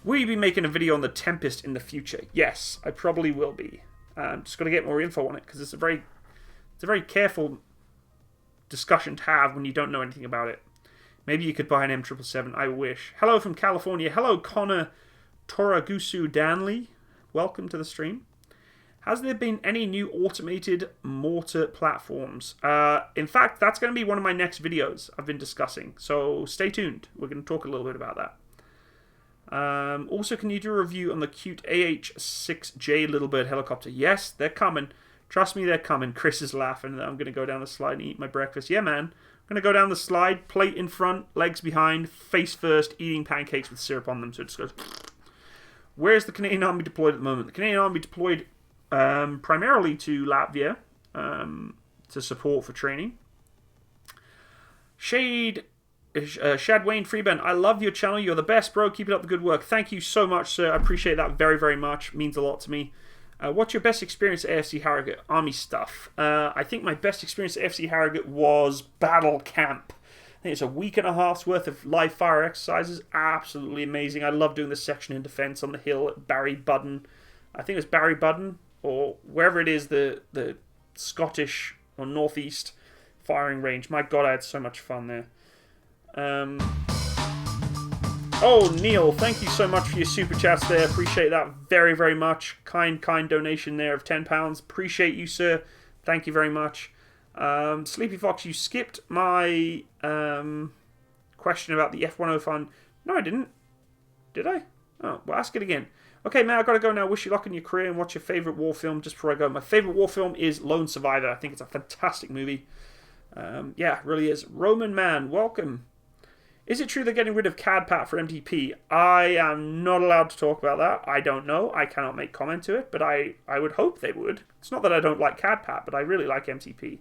Will you be making a video on the Tempest in the future? Yes, I probably will be. Just got to get more info on it because it's a very careful discussion to have when you don't know anything about it. Maybe you could buy an M777. I wish. Hello from California. Hello, Connor Toragusu Danley. Welcome to the stream. Has there been any new automated mortar platforms? In fact, that's going to be one of my next videos I've been discussing. So stay tuned. We're going to talk a little bit about that. Also, can you do a review on the cute AH-6J Little Bird helicopter? Yes, they're coming. Trust me, they're coming. Chris is laughing that I'm going to go down the slide and eat my breakfast. Yeah, man. I'm going to go down the slide, plate in front, legs behind, face first, eating pancakes with syrup on them. So it just goes... Where's the Canadian Army deployed at the moment? The Canadian Army deployed primarily to Latvia to support for training. Shad Wayne Freeburn, I love your channel. You're the best, bro. Keep it up the good work. Thank you so much, sir. I appreciate that very, very much. It means a lot to me. What's your best experience at AFC Harrogate? Army stuff. I think my best experience at AFC Harrogate was battle camp. I think it's a week and a half's worth of live fire exercises. Absolutely amazing. I love doing the section in defence on the hill at Barry Budden. I think it was Barry Budden, or wherever it is, the Scottish or northeast firing range. My God, I had so much fun there. Oh, Neil, thank you so much for your super chats there. Appreciate that very, very much. Kind donation there of £10. Appreciate you, sir. Thank you very much. Sleepy Fox, you skipped my question about the F-105 fund. No, I didn't. Did I? Oh, well, ask it again. Okay, man, I've got to go now. Wish you luck in your career, and what's your favourite war film just before I go? My favourite war film is Lone Survivor. I think it's a fantastic movie. Yeah, it really is. Roman Man, welcome. Is it true they're getting rid of CAD-PAT for MTP? I am not allowed to talk about that. I don't know. I cannot make comment to it, but I would hope they would. It's not that I don't like CAD-PAT, but I really like MTP.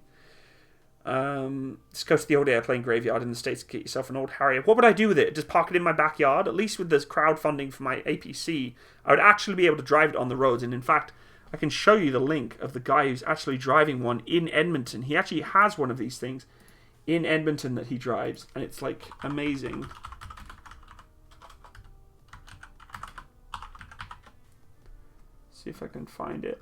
Just go to the old airplane graveyard in the States to get yourself an old Harrier. What would I do with it? Just park it in my backyard? At least with this crowdfunding for my APC, I would actually be able to drive it on the roads. And in fact, I can show you the link of the guy who's actually driving one in Edmonton. He actually has one of these things in Edmonton that he drives, and it's like amazing. See if I can find it.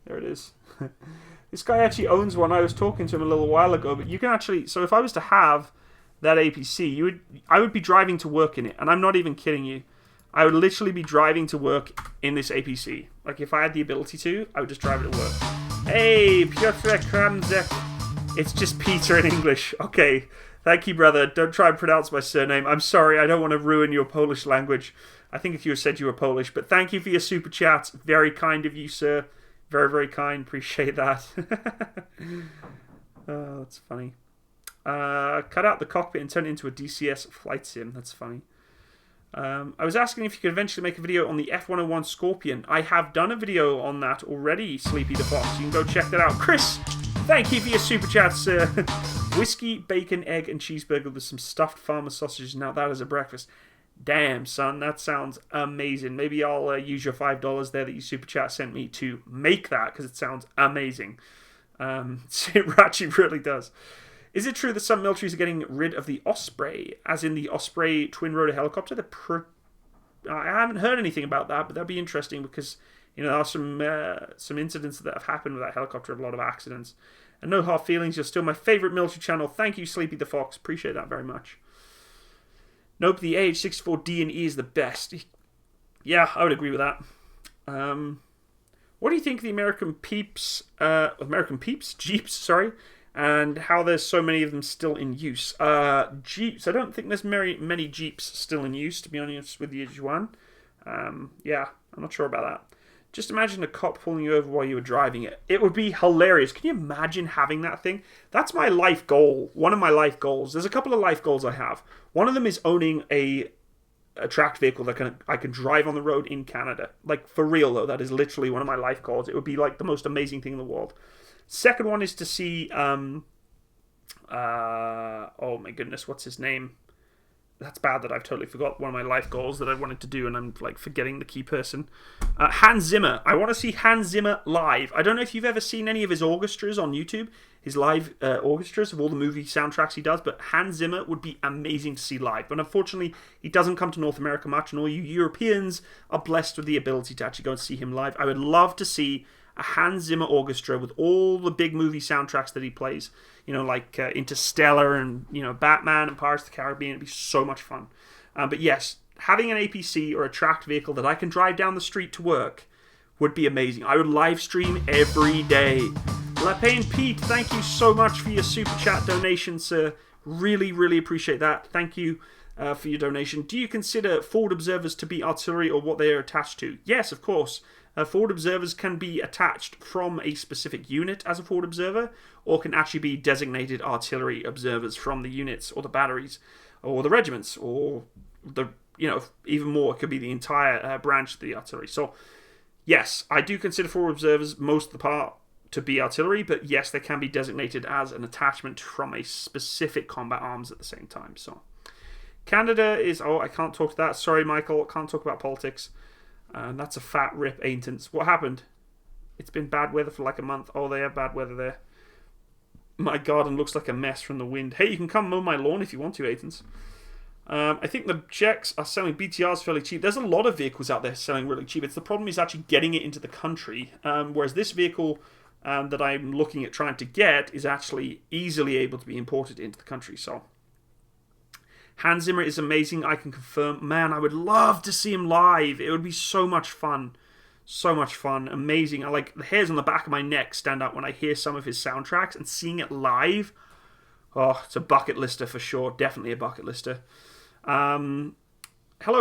There it is. This guy actually owns one. I was talking to him a little while ago, but you can actually... So if I was to have that APC, I would be driving to work in it, and I'm not even kidding you. I would literally be driving to work in this APC. Like, if I had the ability to, I would just drive it to work. Hey, Piotr Kramzek. It's just Peter in English. Okay. Thank you, brother. Don't try and pronounce my surname. I'm sorry. I don't want to ruin your Polish language. I think if you said you were Polish. But thank you for your super chats. Very kind of you, sir. Very, very kind. Appreciate that. Oh, that's funny. Cut out the cockpit and turn it into a DCS flight sim. That's funny. I was asking if you could eventually make a video on the F-101 Scorpion. I have done a video on that already, Sleepy the Fox. You can go check that out. Chris, thank you for your super chats, sir. Whiskey, bacon, egg, and cheeseburger with some stuffed farmer sausages. Now that is a breakfast. Damn, son, that sounds amazing. Maybe I'll use your $5 there that you super chat sent me to make that, because it sounds amazing. It actually really does. Is it true that some militaries are getting rid of the Osprey, as in the Osprey twin-rotor helicopter? I haven't heard anything about that, but that'd be interesting because there are some incidents that have happened with that helicopter, a lot of accidents. And no hard feelings, you're still my favourite military channel. Thank you, Sleepy the Fox. Appreciate that very much. Nope, the AH-64 D&E is the best. Yeah, I would agree with that. What do you think of the American Jeeps, and how there's so many of them still in use? Jeeps, I don't think there's many Jeeps still in use, to be honest with you, Juan. Yeah, I'm not sure about that. Just imagine a cop pulling you over while you were driving it. It would be hilarious. Can you imagine having that thing? That's my life goal. One of my life goals. There's a couple of life goals I have. One of them is owning a tracked vehicle that I can drive on the road in Canada. Like, for real, though. That is literally one of my life goals. It would be, like, the most amazing thing in the world. Second one is to see, oh my goodness, what's his name? That's bad that I've totally forgot one of my life goals that I wanted to do, and I'm, like, forgetting the key person. Hans Zimmer. I want to see Hans Zimmer live. I don't know if you've ever seen any of his orchestras on YouTube, his live orchestras of all the movie soundtracks he does, but Hans Zimmer would be amazing to see live. But unfortunately, he doesn't come to North America much, and all you Europeans are blessed with the ability to actually go and see him live. I would love to see a Hans Zimmer orchestra with all the big movie soundtracks that he plays, like Interstellar and, Batman and Pirates of the Caribbean. It'd be so much fun. But yes, having an APC or a tracked vehicle that I can drive down the street to work would be amazing. I would live stream every day. Lapane Pete, thank you so much for your super chat donation, sir. Really, really appreciate that. Thank you for your donation. Do you consider forward observers to be artillery or what they are attached to? Yes, of course. Forward observers can be attached from a specific unit as a forward observer, or can actually be designated artillery observers from the units or the batteries or the regiments, or the even more, it could be the entire branch of the artillery. So yes, I do consider forward observers most of the part to be artillery, but yes, they can be designated as an attachment from a specific combat arms at the same time. So Canada is, I can't talk to that. Sorry, Michael, can't talk about politics. That's a fat rip, Aintons. What happened? It's been bad weather for like a month. Oh, they have bad weather there. My garden looks like a mess from the wind. Hey, you can come mow my lawn if you want to, Aintons. I think the Czechs are selling BTRs fairly cheap. There's a lot of vehicles out there selling really cheap. The problem is actually getting it into the country. Whereas this vehicle that I'm looking at trying to get is actually easily able to be imported into the country. So Hans Zimmer is amazing, I can confirm. Man, I would love to see him live. It would be so much fun. So much fun. Amazing. I like the hairs on the back of my neck stand out when I hear some of his soundtracks, and seeing it live, oh, it's a bucket lister for sure. Definitely a bucket lister. Hello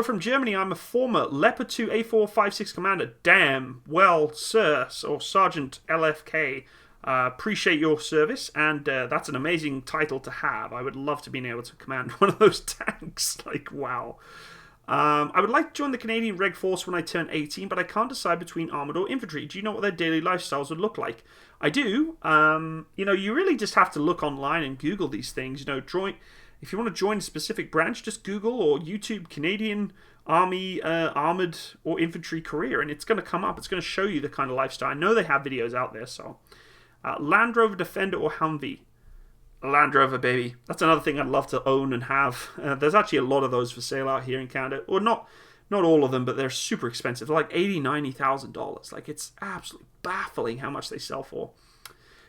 from Germany. I'm a former Leopard 2 A456 commander. Damn. Well, sir, or Sergeant LFK. Appreciate your service, and that's an amazing title to have. I would love to be able to command one of those tanks. Like, wow. I would like to join the Canadian Reg Force when I turn 18, but I can't decide between armoured or infantry. Do you know what their daily lifestyles would look like? I do. You really just have to look online and Google these things. If you want to join a specific branch, just Google or YouTube Canadian Army armoured or infantry career, and it's going to come up. It's going to show you the kind of lifestyle. I know they have videos out there, so... Land Rover Defender or Humvee? Land Rover, baby. That's another thing I'd love to own and have. There's actually a lot of those for sale out here in Canada. Or not all of them, but they're super expensive. They're like $80,000, $90,000. Like, it's absolutely baffling how much they sell for.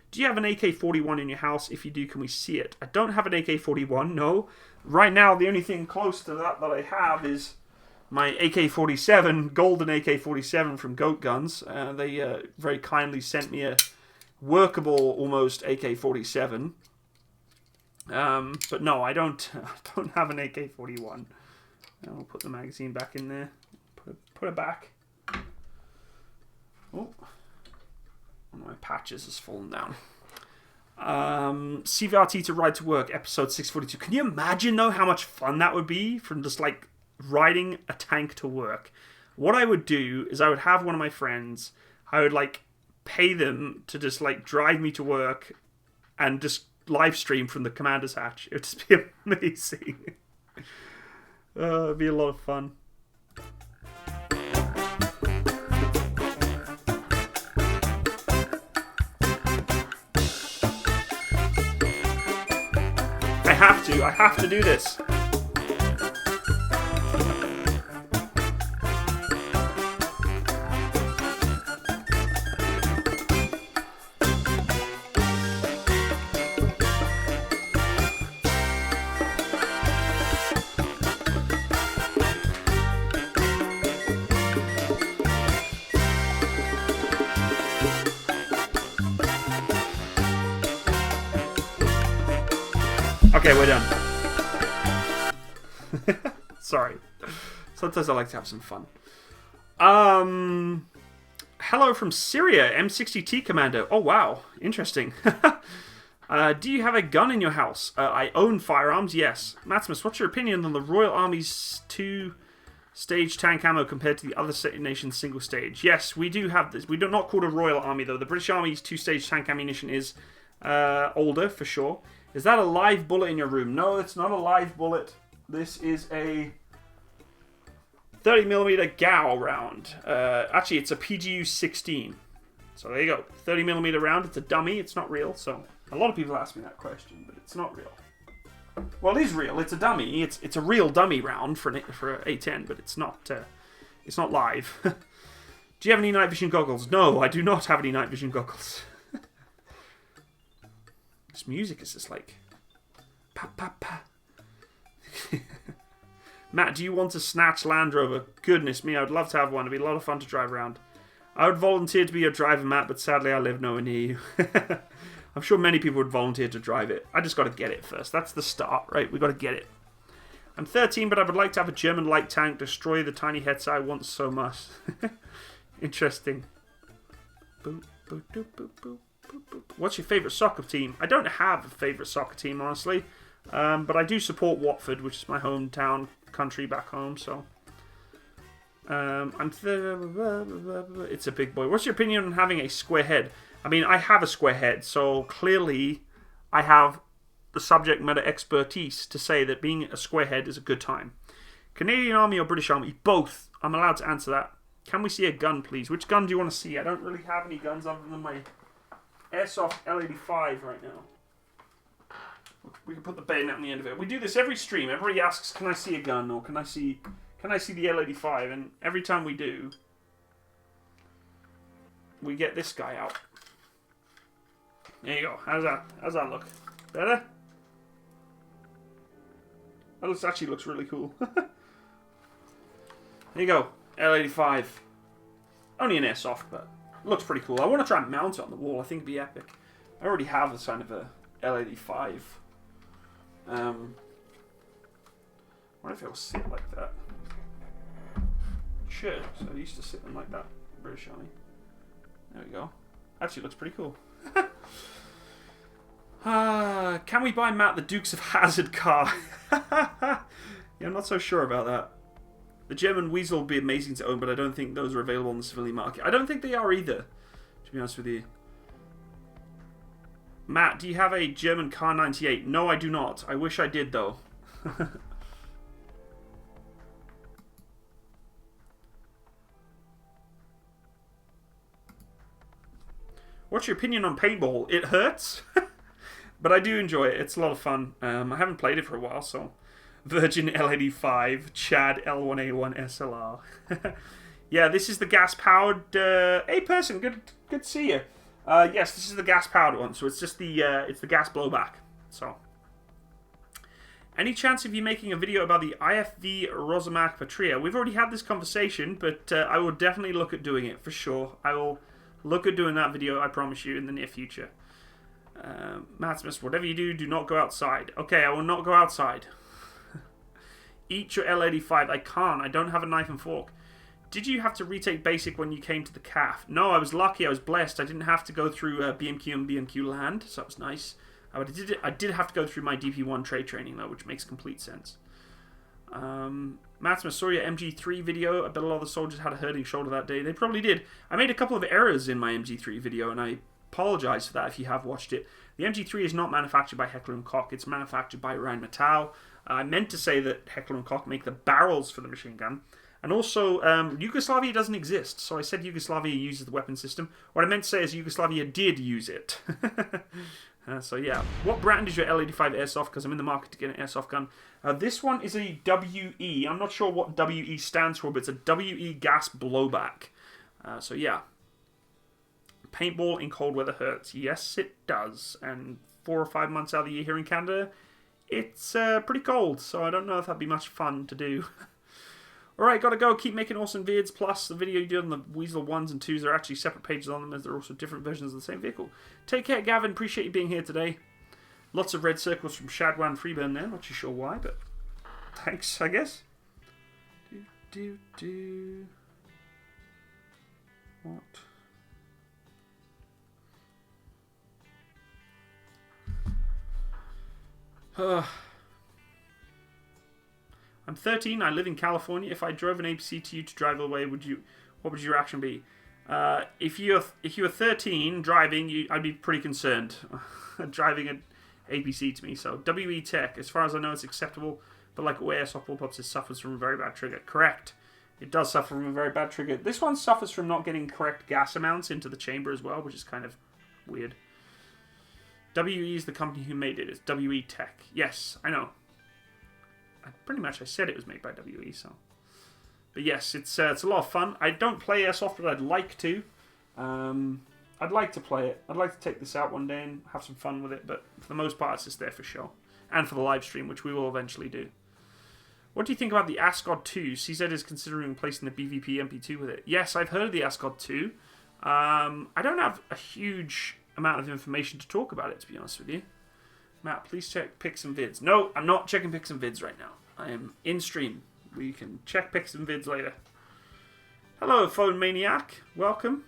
Do you have an AK-41 in your house? If you do, can we see it? I don't have an AK-41, no. Right now, the only thing close to that I have is my AK-47, golden AK-47 from Goat Guns. They very kindly sent me a workable almost AK-47. But no, I don't have an AK-41. I'll put the magazine back in there. Put it back. Oh, one of my patches has fallen down. CVRT to Ride to Work, episode 642. Can you imagine, though, how much fun that would be from just, like, riding a tank to work? What I would do is I would have one of my friends, I would, like, pay them to just, like, drive me to work and just live stream from the commander's hatch. It would just be amazing. It'd be a lot of fun. I have to do this. Okay, we're done. Sorry. Sometimes I like to have some fun. Hello from Syria, M60T Commando. Oh, wow. Interesting. Do you have a gun in your house? I own firearms, yes. Matsimus, what's your opinion on the Royal Army's 2-stage tank ammo compared to the other nation's single stage? Yes, we do have this. We do not call it a Royal Army, though. The British Army's 2-stage tank ammunition is older, for sure. Is that a live bullet in your room? No, it's not a live bullet. This is a 30mm GAU round. Actually, it's a PGU-16. So there you go. 30mm round. It's a dummy. It's not real. So a lot of people ask me that question, but it's not real. Well, it is real. It's a dummy. It's a real dummy round for A10, but it's not live. Do you have any night vision goggles? No, I do not have any night vision goggles. This music is just like... Pa, pa, pa. Matt, do you want a snatch Land Rover? Goodness me, I would love to have one. It'd be a lot of fun to drive around. I would volunteer to be your driver, Matt, but sadly I live nowhere near you. I'm sure many people would volunteer to drive it. I just got to get it first. That's the start, right? We got to get it. I'm 13, but I would like to have a German light tank destroy the tiny Hetzer I want so much. Interesting. Boop, boop, boop, boop, boop. What's your favourite soccer team? I don't have a favourite soccer team, honestly. But I do support Watford, which is my hometown country back home, so... it's a big boy. What's your opinion on having a square head? I mean, I have a square head, so clearly I have the subject matter expertise to say that being a square head is a good time. Canadian Army or British Army? Both. I'm allowed to answer that. Can we see a gun, please? Which gun do you want to see? I don't really have any guns other than my Airsoft L85 right now. We can put the bayonet on the end of it. We do this every stream. Everybody asks, can I see a gun? Or can I see the L85? And every time we do, we get this guy out. There you go. How's that look? Better? That actually looks really cool. There you go. L85. Only an Airsoft, but it looks pretty cool. I want to try and mount it on the wall. I think it'd be epic. I already have a kind of a L85. I wonder if it will sit like that. Should. So I used to sit in like that. British Army. There we go. Actually looks pretty cool. Can we buy Matt the Dukes of Hazzard car? Yeah, I'm not so sure about that. The German Weasel would be amazing to own, but I don't think those are available on the civilian market. I don't think they are either, to be honest with you. Matt, do you have a German Kar 98? No, I do not. I wish I did, though. What's your opinion on paintball? It hurts, but I do enjoy it. It's a lot of fun. I haven't played it for a while, so... Virgin L85, Chad L1A1 SLR. Yeah, this is the gas-powered... Hey, person, good to see you. Yes, this is the gas-powered one, so it's just the gas blowback. So, any chance of you making a video about the IFV Rosamac Patria? We've already had this conversation, but I will definitely look at doing it, for sure. I will look at doing that video, I promise you, in the near future. Matsimus, whatever you do, do not go outside. Okay, I will not go outside. Eat your L85. I can't. I don't have a knife and fork. Did you have to retake basic when you came to the CAF? No, I was lucky. I was blessed. I didn't have to go through BMQ and BMQ land, so that was nice. I did have to go through my DP1 trade training, though, which makes complete sense. Matsimus, saw your MG3 video. I bet a lot of the soldiers had a hurting shoulder that day. They probably did. I made a couple of errors in my MG3 video, and I apologize for that if you have watched it. The MG3 is not manufactured by Heckler & Koch. It's manufactured by Rheinmetall. I meant to say that Heckler & Koch make the barrels for the machine gun. And also, Yugoslavia doesn't exist. So I said Yugoslavia uses the weapon system. What I meant to say is Yugoslavia did use it. So yeah. What brand is your L85 Airsoft? Because I'm in the market to get an Airsoft gun. This one is a WE. I'm not sure what WE stands for, but it's a WE gas blowback. So yeah. Paintball in cold weather hurts. Yes, it does. And 4 or 5 months out of the year here in Canada, it's pretty cold. So I don't know if that'd be much fun to do. Alright, gotta go. Keep making awesome vids. Plus, the video you did on the Weasel 1s and 2s are actually separate pages on them, as they're also different versions of the same vehicle. Take care, Gavin. Appreciate you being here today. Lots of red circles from Shadwan Freeburn there. Not too sure why, but thanks, I guess. What? I'm 13. I live in California. If I drove an APC to you to drive away, what would your reaction be? If you were 13 driving, I'd be pretty concerned driving an APC to me. So WE Tech, as far as I know, it's acceptable. But like Airsoft bullpups, it suffers from a very bad trigger. Correct. It does suffer from a very bad trigger. This one suffers from not getting correct gas amounts into the chamber as well, which is kind of weird. WE is the company who made it. It's WE Tech. Yes, I know. I said it was made by WE, so. But yes, it's a lot of fun. I don't play Airsoft, but I'd like to. I'd like to play it. I'd like to take this out one day and have some fun with it, but for the most part, it's just there for show. And for the live stream, which we will eventually do. What do you think about the Ascot 2? CZ is considering replacing the BVP MP2 with it. Yes, I've heard of the Ascot 2. I don't have a huge amount of information to talk about it, to be honest with you. Matt, please check pics and vids. No, I'm not checking pics and vids right now. I am in stream. We can check pics and vids later. Hello, Phone Maniac. Welcome.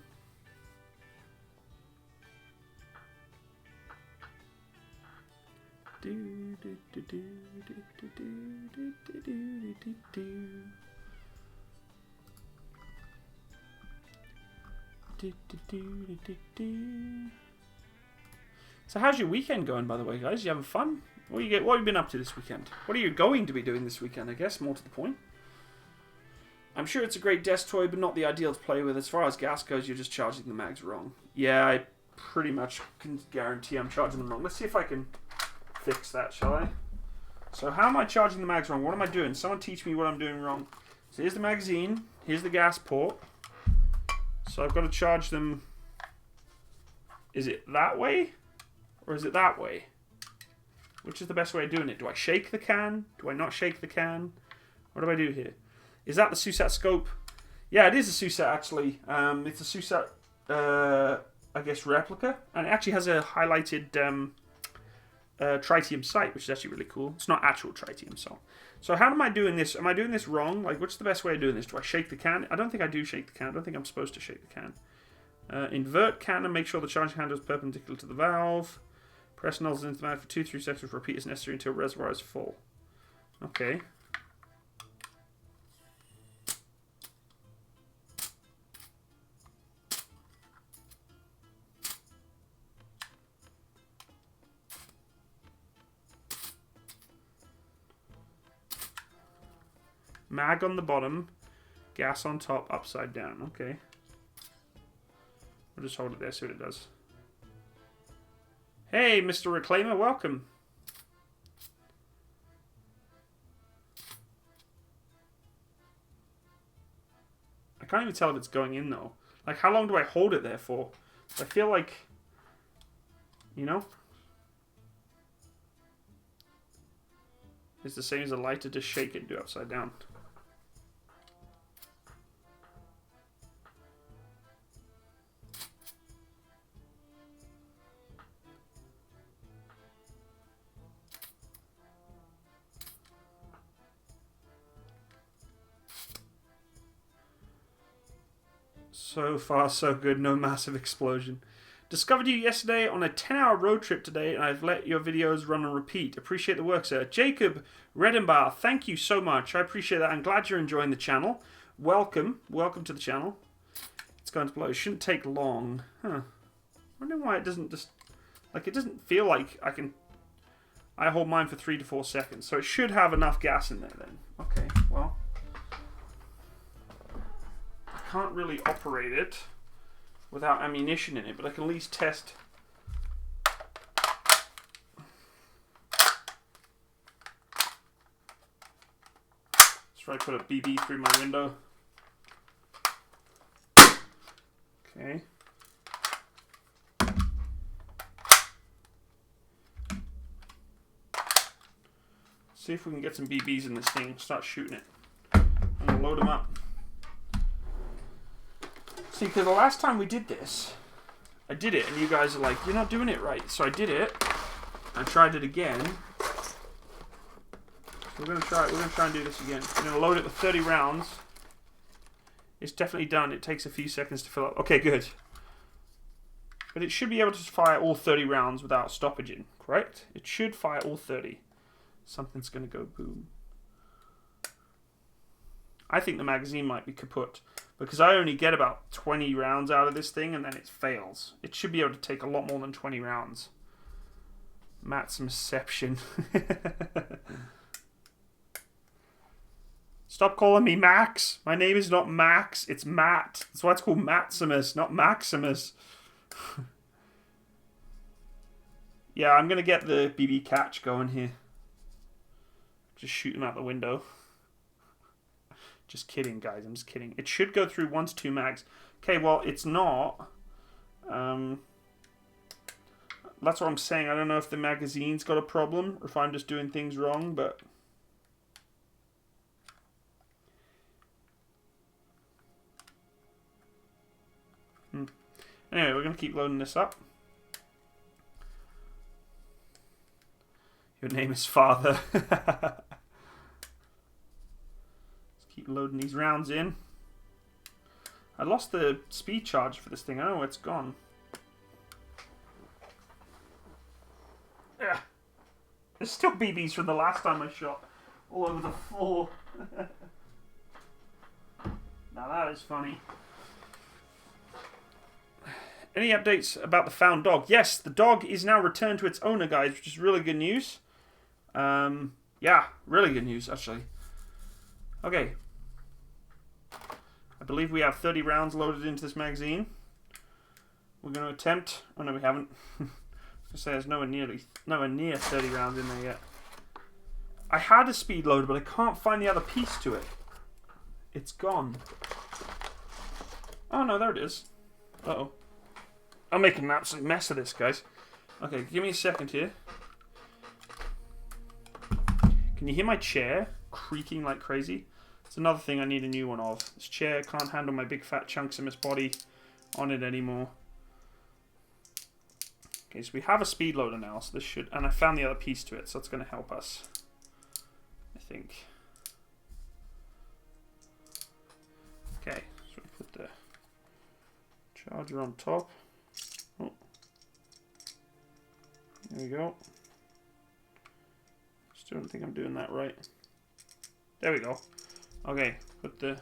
So how's your weekend going, by the way, guys? You having fun? What have you been up to this weekend? What are you going to be doing this weekend, I guess, more to the point? I'm sure it's a great desk toy, but not the ideal to play with. As far as gas goes, you're just charging the mags wrong. Yeah, I pretty much can guarantee I'm charging them wrong. Let's see if I can fix that, shall I? So how am I charging the mags wrong? What am I doing? Someone teach me what I'm doing wrong. So here's the magazine. Here's the gas port. So I've got to charge them... Is it that way? Or is it that way? Which is the best way of doing it? Do I shake the can? Do I not shake the can? What do I do here? Is that the SUSAT scope? Yeah, it is a SUSAT, actually. It's a SUSAT, I guess, replica. And it actually has a highlighted tritium sight, which is actually really cool. It's not actual tritium, so how am I doing this? Am I doing this wrong? Like, what's the best way of doing this? Do I shake the can? I don't think I do shake the can. I don't think I'm supposed to shake the can. Invert can and make sure the charging handle is perpendicular to the valve. Press nozzles into the mouth for 2-3 seconds. Repeat as necessary until reservoir is full. Okay. Mag on the bottom, gas on top, upside down. Okay. We'll just hold it there, see what it does. Hey, Mr. Reclaimer, welcome. I can't even tell if it's going in, though. Like, how long do I hold it there for? I feel like, you know? It's the same as a lighter, just shake it and do it upside down. So far, so good. No massive explosion. Discovered you yesterday on a 10-hour road trip today, and I've let your videos run on repeat. Appreciate the work, sir. Jacob Redenbaugh, thank you so much. I appreciate that. I'm glad you're enjoying the channel. Welcome. Welcome to the channel. It's going to blow. It shouldn't take long. Huh. I wonder why it doesn't just... Like, it doesn't feel like I can... I hold mine for 3 to 4 seconds, so it should have enough gas in there then. Okay, well... I can't really operate it without ammunition in it, but I can at least test. Let's try to put a BB through my window. Okay. See if we can get some BBs in this thing. Start shooting it. I'm going to load them up. See, because the last time we did this, I did it, and you guys are like, you're not doing it right. So I did it. I tried it again. We're going to try and do this again. I'm going to load it with 30 rounds. It's definitely done. It takes a few seconds to fill up. Okay, good. But it should be able to fire all 30 rounds without stoppaging, correct? It should fire all 30. Something's going to go boom. I think the magazine might be kaput, because I only get about 20 rounds out of this thing and then it fails. It should be able to take a lot more than 20 rounds. Matsimusception. Stop calling me Max. My name is not Max, it's Matt. That's why it's called Matsimus, not Maximus. Yeah, I'm going to get the BB catch going here. Just shoot him out the window. Just kidding, guys. I'm just kidding. It should go through 1 to 2 mags. Okay, well, it's not. That's what I'm saying. I don't know if the magazine's got a problem or if I'm just doing things wrong, but... Anyway, we're going to keep loading this up. Your name is Father. Let's keep loading these rounds in. I lost the speed charge for this thing. I don't know where it's gone. Ugh. There's still BBs from the last time I shot all over the floor. Now that is funny. Any updates about the found dog? Yes, the dog is now returned to its owner, guys, which is really good news. Yeah, really good news, actually. Okay. I believe we have 30 rounds loaded into this magazine. We're going to attempt... Oh, no, we haven't. I was going to say there's nowhere near 30 rounds in there yet. I had a speed loader, but I can't find the other piece to it. It's gone. Oh, no, there it is. Uh-oh. I'm making an absolute mess of this, guys. Okay, give me a second here. Can you hear my chair creaking like crazy? It's another thing I need a new one of. This chair can't handle my big fat chunks of this body on it anymore. Okay, so we have a speed loader now, so this should... And I found the other piece to it, so it's going to help us. I think. Okay, so we put the charger on top. Oh. There we go. Still don't think I'm doing that right. There we go. Okay, put the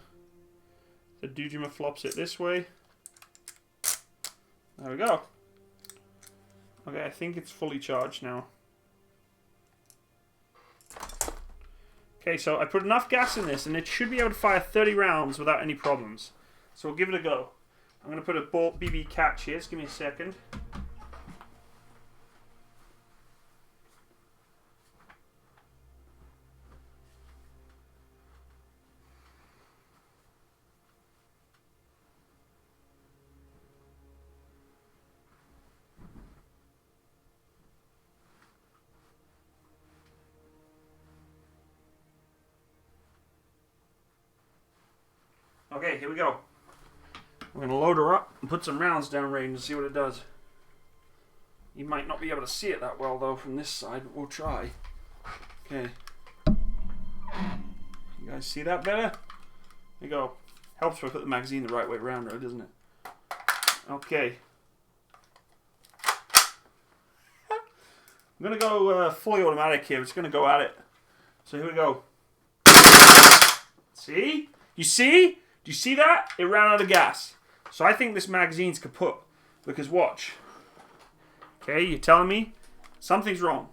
Dujima flops it this way. There we go. Okay, I think it's fully charged now. Okay, so I put enough gas in this and it should be able to fire 30 rounds without any problems. So we'll give it a go. I'm going to put a BB catch here. Just give me a second. Okay, here we go. We're going to load her up and put some rounds down range and see what it does. You might not be able to see it that well, though, from this side, but we'll try. Okay. You guys see that better? Here we go. Helps if I put the magazine the right way around, right, doesn't it? Okay. I'm going to go fully automatic here. We're just going to go at it. So here we go. See? You see? Do you see that? It ran out of gas. So I think this magazine's kaput. Because watch. Okay, you're telling me something's wrong.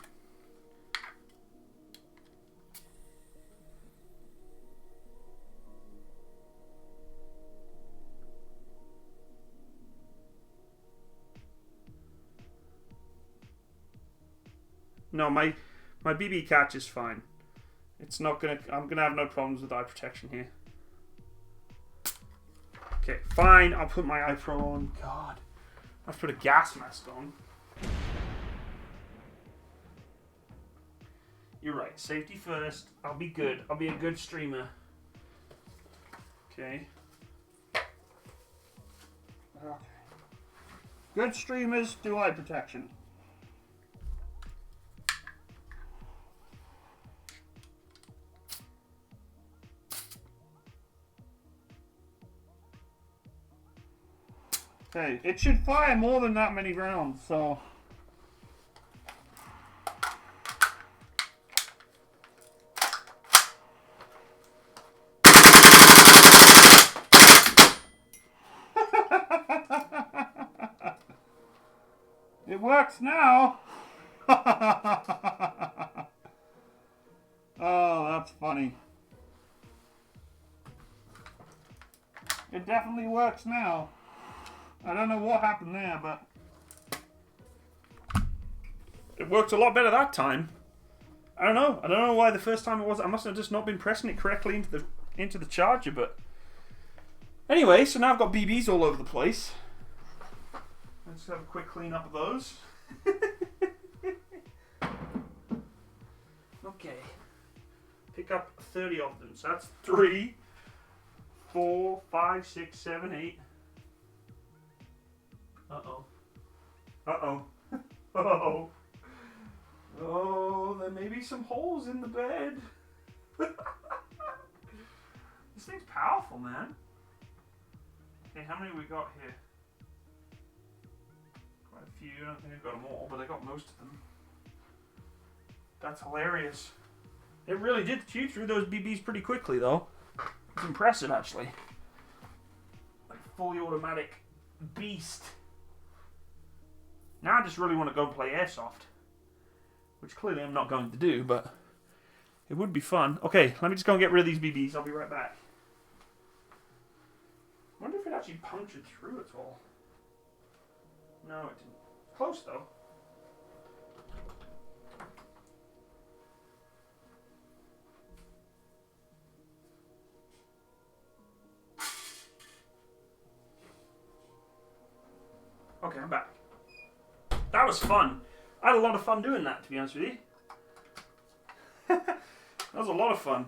No, my BB catch is fine. It's not gonna. I'm gonna have no problems with eye protection here. Okay, fine. I'll put my eye pro on. God, I've put a gas mask on. You're right. Safety first. I'll be good. I'll be a good streamer. Okay. Okay. Good streamers do eye protection. Okay, it should fire more than that many rounds, so... It works now! Oh, that's funny. It definitely works now. I don't know what happened there, but it worked a lot better that time. I don't know. I don't know why the first time it was. I must have just not been pressing it correctly into the charger. But anyway, so now I've got BBs all over the place. Let's have a quick clean up of those. Okay. Pick up 30 of them. So that's 3, 4, 5, 6, 7, 8. Uh-oh. Uh-oh. Uh-oh. Oh, there may be some holes in the bed. This thing's powerful, man. Okay, how many we got here? Quite a few. I don't think I've got them all, but I got most of them. That's hilarious. It really did chew through those BBs pretty quickly, though. It's impressive, actually. Like, fully automatic beast. Now I just really want to go and play Airsoft. Which clearly I'm not going to do, but it would be fun. Okay, let me just go and get rid of these BBs. I'll be right back. I wonder if it actually punctured through at all. No, it didn't. Close, though. Okay, I'm back. That was fun. I had a lot of fun doing that, to be honest with you. That was a lot of fun.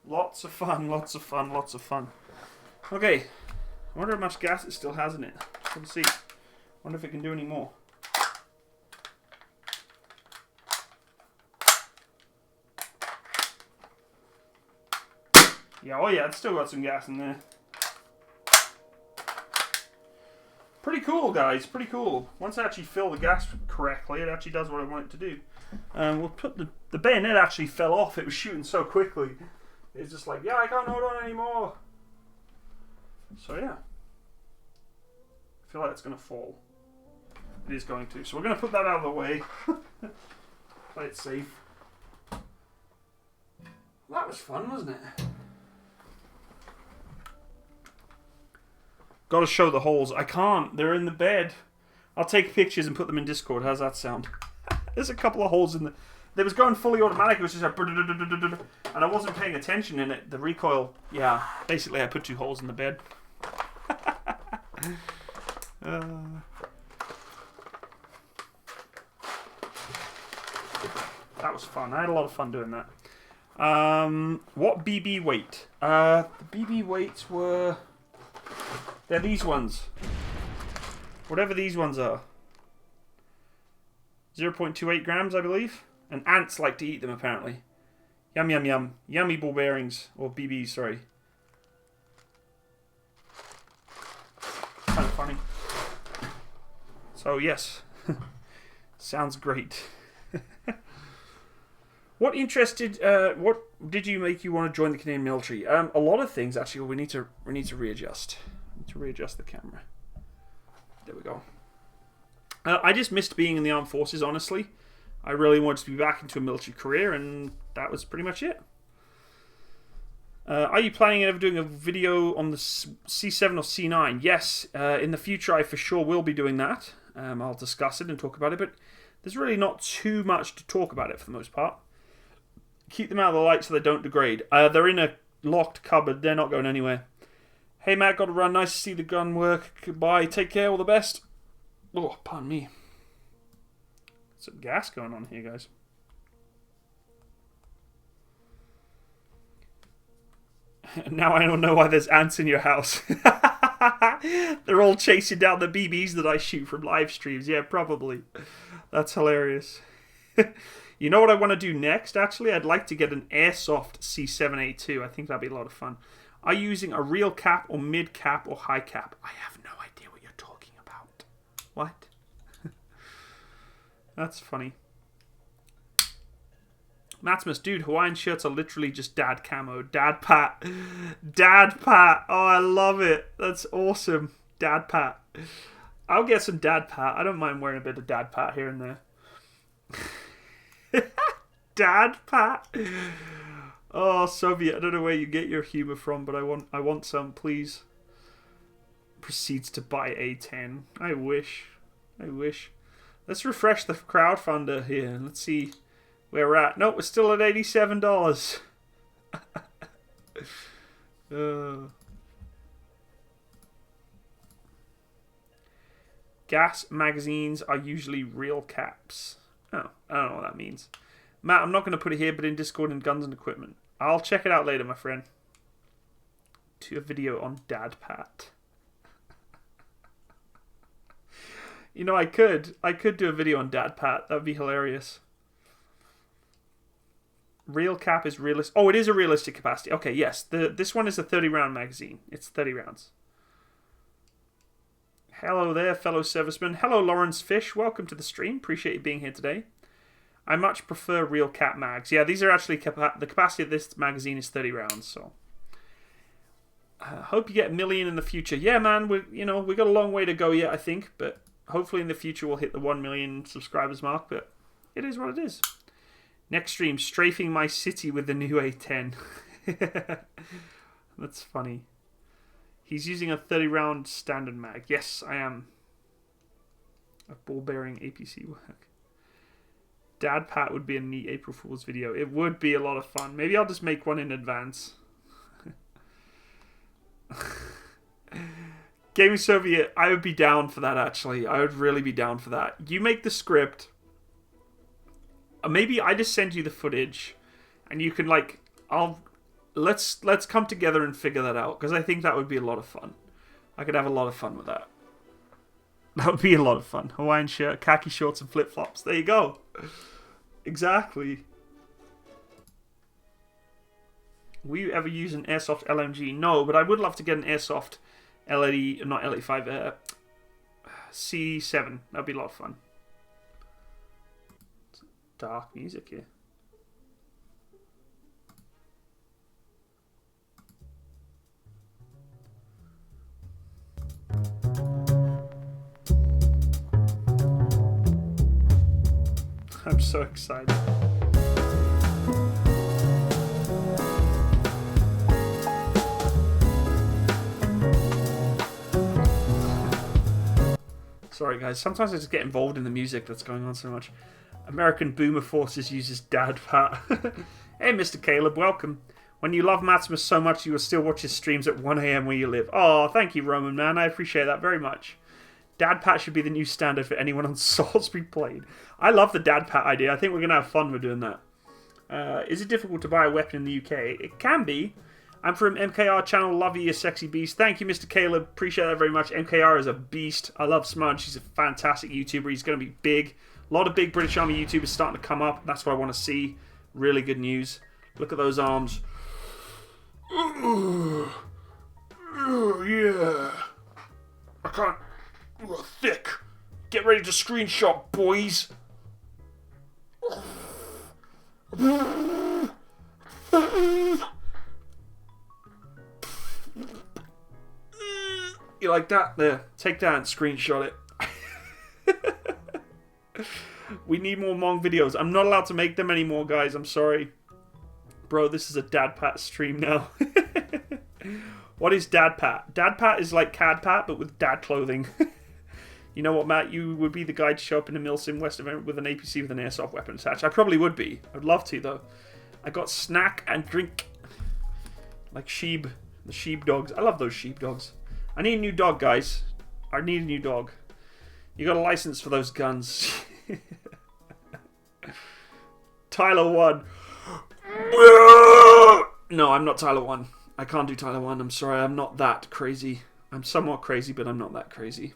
Lots of fun, lots of fun, lots of fun. Okay. I wonder how much gas it still has in it. Let's see. Wonder if it can do any more. Yeah, oh yeah, it's still got some gas in there. Pretty cool, guys. Pretty cool. Once I actually fill the gas correctly, it actually does what I want it to do. We'll put the bayonet actually fell off. It was shooting so quickly. It's just like, yeah, I can't hold on anymore. So yeah. I feel like it's going to fall. It is going to. So we're going to put that out of the way. Play it safe. That was fun, wasn't it? Got to show the holes. I can't. They're in the bed. I'll take pictures and put them in Discord. How's that sound? There's a couple of holes in the... They was going fully automatic. It was just like... And I wasn't paying attention in it. The recoil... Yeah. Basically, I put 2 holes in the bed. That was fun. I had a lot of fun doing that. What BB weight? The BB weights were... They're these ones. Whatever these ones are. 0.28 grams, I believe. And ants like to eat them, apparently. Yum, yum, yum. Yummy ball bearings. Or BBs, sorry. Kind of funny. So, yes. Sounds great. What did you make you want to join the Canadian military? A lot of things, actually. We need to readjust. The camera. There we go. I just missed being in the armed forces, honestly. I really wanted to be back into a military career, and that was pretty much it. Are you planning on ever doing a video on the C7 or C9? Yes, in the future I for sure will be doing that. I'll discuss it and talk about it, but there's really not too much to talk about it for the most part. Keep them out of the light so they don't degrade. They're in a locked cupboard. They're not going anywhere. Hey, Matt, got to run. Nice to see the gun work. Goodbye. Take care. All the best. Oh, pardon me. Some gas going on here, guys. Now I don't know why there's ants in your house. They're all chasing down the BBs that I shoot from live streams. Yeah, probably. That's hilarious. You know what I want to do next, actually? I'd like to get an Airsoft C7A2. I think that'd be a lot of fun. Are you using a real cap or mid cap or high cap? I have no idea what you're talking about. What? That's funny. Matsimus, dude, Hawaiian shirts are literally just dad camo. Dad pat. Dad pat. Oh, I love it. That's awesome. Dad pat. I'll get some dad pat. I don't mind wearing a bit of dad pat here and there. Dad pat. Oh, Soviet. I don't know where you get your humor from, but I want some, please. Proceeds to buy A10. I wish. Let's refresh the crowdfunder here. Let's see where we're at. Nope, we're still at $87. Gas magazines are usually real caps. Oh, I don't know what that means. Matt, I'm not going to put it here, but in Discord and Guns and Equipment. I'll check it out later, my friend. To a video on Dad Pat. You know, I could do a video on Dad Pat. That would be hilarious. Real cap is realistic. Oh, it is a realistic capacity. Okay, yes. This one is a 30-round magazine. It's 30 rounds. Hello there, fellow servicemen. Hello, Lawrence Fish. Welcome to the stream. Appreciate you being here today. I much prefer real cap mags. Yeah, these are actually... the capacity of this magazine is 30 rounds, so... hope you get a million in the future. Yeah, man, we got a long way to go yet, I think, but hopefully in the future we'll hit the 1 million subscribers mark, but it is what it is. Next stream, strafing my city with the new A10. That's funny. He's using a 30-round standard mag. Yes, I am. A ball-bearing APC work. Dad Pat would be a neat April Fool's video. It would be a lot of fun. Maybe I'll just make one in advance. Gaming Soviet, I would be down for that, actually. I would really be down for that. You make the script. Maybe I just send you the footage. And you can, like... Let's come together and figure that out. Because I think that would be a lot of fun. I could have a lot of fun with that. That would be a lot of fun. Hawaiian shirt, khaki shorts, and flip-flops. There you go. Exactly. Will you ever use an Airsoft LMG? No, but I would love to get an Airsoft LED, not LED5, C7. That'd be a lot of fun. Dark music here. I'm so excited. Sorry guys, sometimes I just get involved in the music that's going on so much. American Boomer Forces uses Dad Pat. Hey Mr. Caleb, welcome. When you love Matsimus so much you will still watch his streams at 1 AM where you live. Oh, thank you Roman, man. I appreciate that very much. Dad Pat should be the new standard for anyone on Salisbury Plain. I love the Dad Pat idea. I think we're going to have fun with doing that. Is it difficult to buy a weapon in the UK? It can be. I'm from MKR channel. Love you, sexy beast. Thank you, Mr. Caleb. Appreciate that very much. MKR is a beast. I love Smudge. He's a fantastic YouTuber. He's going to be big. A lot of big British Army YouTubers starting to come up. That's what I want to see. Really good news. Look at those arms. Yeah. I can't. Thick. Get ready to screenshot, boys. You like that? There. Take that and screenshot it. We need more Mong videos. I'm not allowed to make them anymore, guys. I'm sorry. Bro, this is a Dad Pat stream now. What is Dad Pat? Dad Pat is like Cad Pat, but with dad clothing. You know what, Matt? You would be the guy to show up in a Milsim West event with an APC with an airsoft weapon attached. I probably would be. I'd love to, though. I got snack and drink. Like sheep. The sheepdogs. I love those sheepdogs. I need a new dog, guys. I need a new dog. You got a license for those guns. Tyler 1. No, I'm not Tyler 1. I can't do Tyler 1. I'm sorry. I'm not that crazy. I'm somewhat crazy, but I'm not that crazy.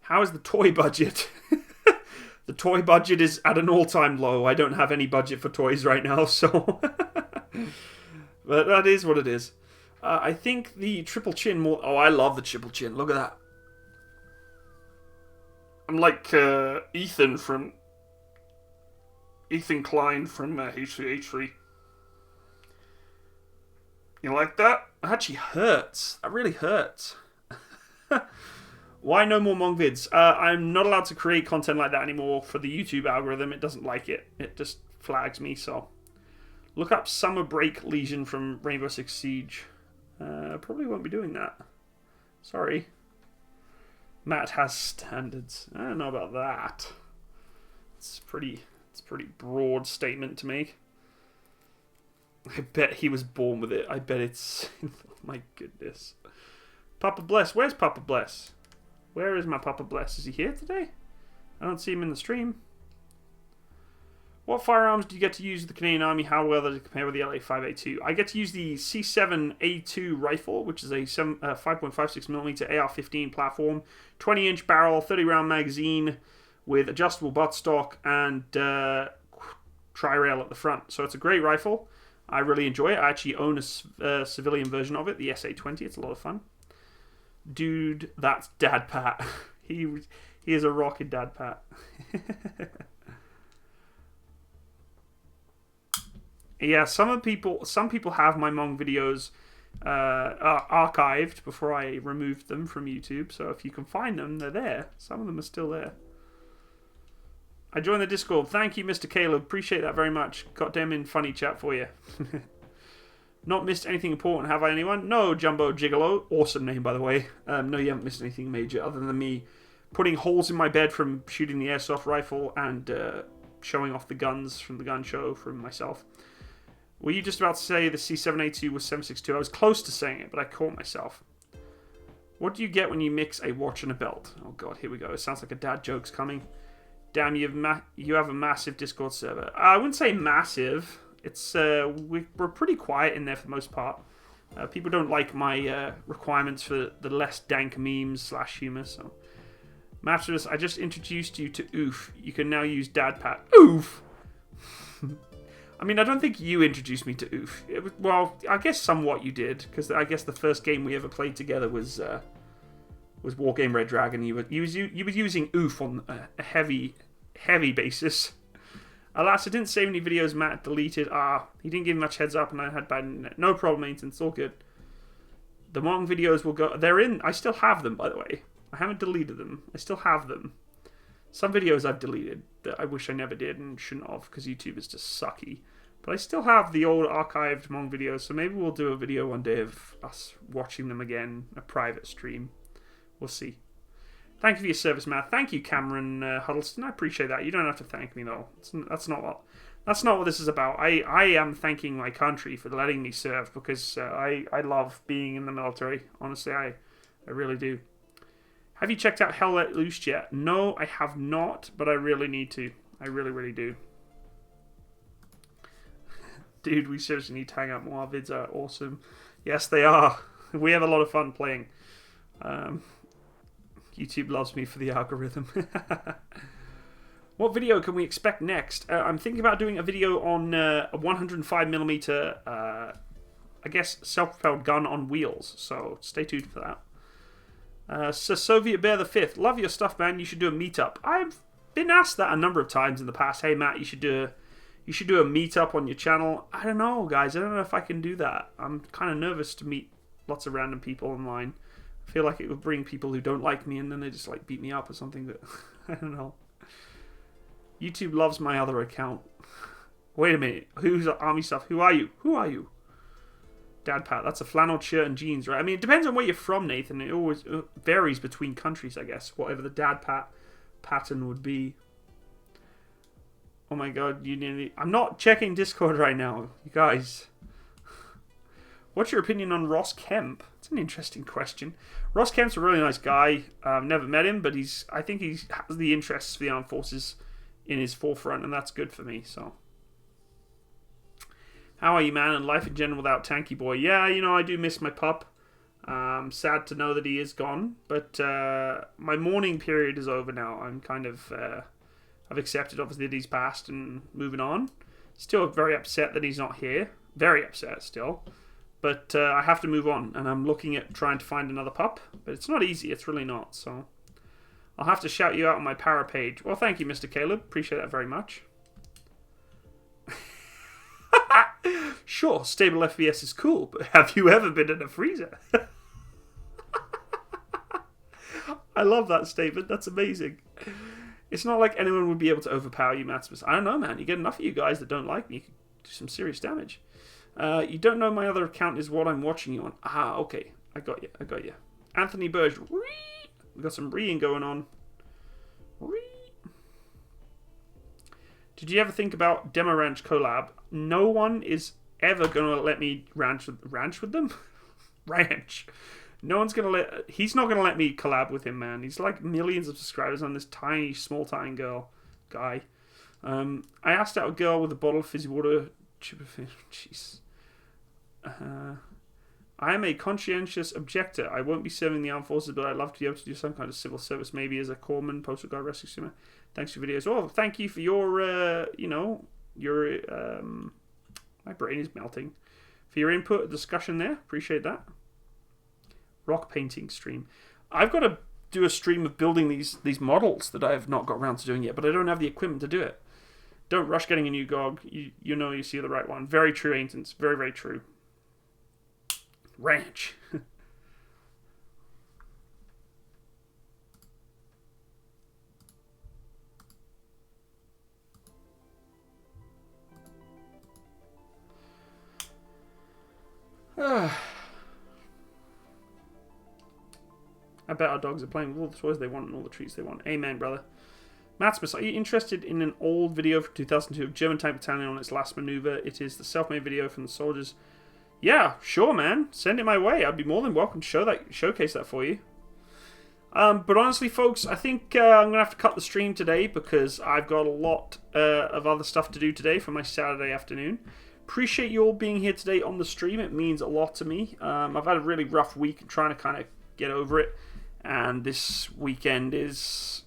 How is the toy budget? The toy budget is at an all-time low. I don't have any budget for toys right now, so... But that is what it is. I think the triple chin more... Oh, I love the triple chin. Look at that. I'm like Ethan Klein from H3H3. You like that? That actually hurts. That really hurts. Why no more Mong vids? I'm not allowed to create content like that anymore for the YouTube algorithm. It doesn't like it. It just flags me, so... Look up Summer Break Legion from Rainbow Six Siege. Probably won't be doing that. Sorry. Matt has standards. I don't know about that. It's a pretty broad statement to make. I bet he was born with it. I bet it's... Oh my goodness. Papa Bless. Where's Papa Bless? Where is my Papa Bless? Is he here today? I don't see him in the stream. What firearms do you get to use with the Canadian Army? How well does it compare with the LA5A2? I get to use the C7A2 rifle, which is a 5.56mm AR-15 platform, 20-inch barrel, 30-round magazine with adjustable buttstock and tri-rail at the front. So it's a great rifle. I really enjoy it. I actually own a civilian version of it, the SA-20. It's a lot of fun. Dude, that's Dad Pat. He is a rockin' Dad Pat. Yeah, some people have my Mong videos archived before I removed them from YouTube. So if you can find them, they're there. Some of them are still there. I joined the Discord. Thank you, Mr. Caleb. Appreciate that very much. Got them in funny chat for you. Not missed anything important, have I, anyone? No, Jumbo Gigolo. Awesome name, by the way. No, you haven't missed anything major other than me putting holes in my bed from shooting the airsoft rifle and showing off the guns from the gun show from myself. Were you just about to say the C7A2 was 7.62? I was close to saying it, but I caught myself. What do you get when you mix a watch and a belt? Oh god, here we go. It sounds like a dad joke's coming. Damn, you have a massive Discord server. I wouldn't say massive. It's we're pretty quiet in there for the most part. People don't like my requirements for the less dank memes / humor. So, Matsimus, I just introduced you to Oof. You can now use Dad Pat. Oof. I mean, I don't think you introduced me to Oof. Well, I guess somewhat you did, because I guess the first game we ever played together was Wargame Red Dragon. You were using Oof on a heavy basis. Alas, I didn't save any videos Matt deleted. He didn't give much heads up, and I had bad internet. No problem, maintenance. All good. The Mong videos will go... They're in... I still have them, by the way. I haven't deleted them. I still have them. Some videos I've deleted that I wish I never did and shouldn't have, because YouTube is just sucky. But I still have the old archived Mong videos, so maybe we'll do a video one day of us watching them again, a private stream. We'll see. Thank you for your service, Matt. Thank you, Cameron Huddleston. I appreciate that. You don't have to thank me, though. That's not what this is about. I am thanking my country for letting me serve, because I love being in the military. Honestly, I really do. Have you checked out Hell Let Loose yet? No, I have not, but I really need to. I really, really do. Dude, we seriously need to hang out more. Our vids are awesome. Yes, they are. We have a lot of fun playing. YouTube loves me for the algorithm. What video can we expect next? I'm thinking about doing a video on a 105mm, I guess, self-propelled gun on wheels. So stay tuned for that. So Soviet Bear the 5th. Love your stuff, man. You should do a meetup. I've been asked that a number of times in the past. Hey, Matt, you should do a meetup on your channel. I don't know, guys. I don't know if I can do that. I'm kind of nervous to meet lots of random people online. I feel like it would bring people who don't like me and then they just like beat me up or something. But I don't know. YouTube loves my other account. Wait a minute. Who's Army stuff? Who are you? Who are you? Dad Pat. That's a flannel shirt and jeans, right? I mean, it depends on where you're from, Nathan. It always varies between countries, I guess. Whatever the Dad Pat pattern would be. Oh my god. I'm not checking Discord right now. You guys. What's your opinion on Ross Kemp? It's an interesting question. Ross Kemp's a really nice guy. I've never met him, but I think he has the interests for the armed forces in his forefront, and that's good for me. So, how are you, man, and life in general without Tanky Boy? Yeah, I do miss my pup. Sad to know that he is gone, but my mourning period is over now. I'm kind of I've accepted, obviously, that he's passed and moving on. Still very upset that he's not here. Very upset still. But I have to move on, and I'm looking at trying to find another pup. But it's not easy. It's really not. So I'll have to shout you out on my para page. Well, thank you, Mr. Caleb. Appreciate that very much. Sure, stable FPS is cool, but have you ever been in a freezer? I love that statement. That's amazing. It's not like anyone would be able to overpower you, Matsimus. I don't know, man. You get enough of you guys that don't like me, you can do some serious damage. You don't know my other account is what I'm watching you on. Ah, okay. I got you. Anthony Burge. We've got some reeing going on. Did you ever think about Demo Ranch collab? No one is ever going to let me ranch with them? Ranch. No one's going to he's not going to let me collab with him, man. He's like millions of subscribers on this tiny, small time guy. I asked out a girl with a bottle of fizzy water. Jeez. I am a conscientious objector. I won't be serving the armed forces, but I'd love to be able to do some kind of civil service, maybe as a corpsman, postal guard, rescue swimmer. Thanks for your videos. Well, thank you for your, my brain is melting. For your input, discussion there. Appreciate that. Rock painting stream. I've got to do a stream of building these models that I have not got around to doing yet, but I don't have the equipment to do it. Don't rush getting a new GOG. You see the right one. Very true, Aintons. Very, very true. Ranch. I bet our dogs are playing with all the toys they want and all the treats they want. Amen, brother. Matsimus, are you interested in an old video from 2002 of German tank battalion on its last maneuver? It is the self-made video from the soldiers. Yeah, sure, man. Send it my way. I'd be more than welcome to showcase that for you. But honestly, folks, I think I'm going to have to cut the stream today because I've got a lot of other stuff to do today for my Saturday afternoon. Appreciate you all being here today on the stream. It means a lot to me. I've had a really rough week trying to kind of get over it. And this weekend is,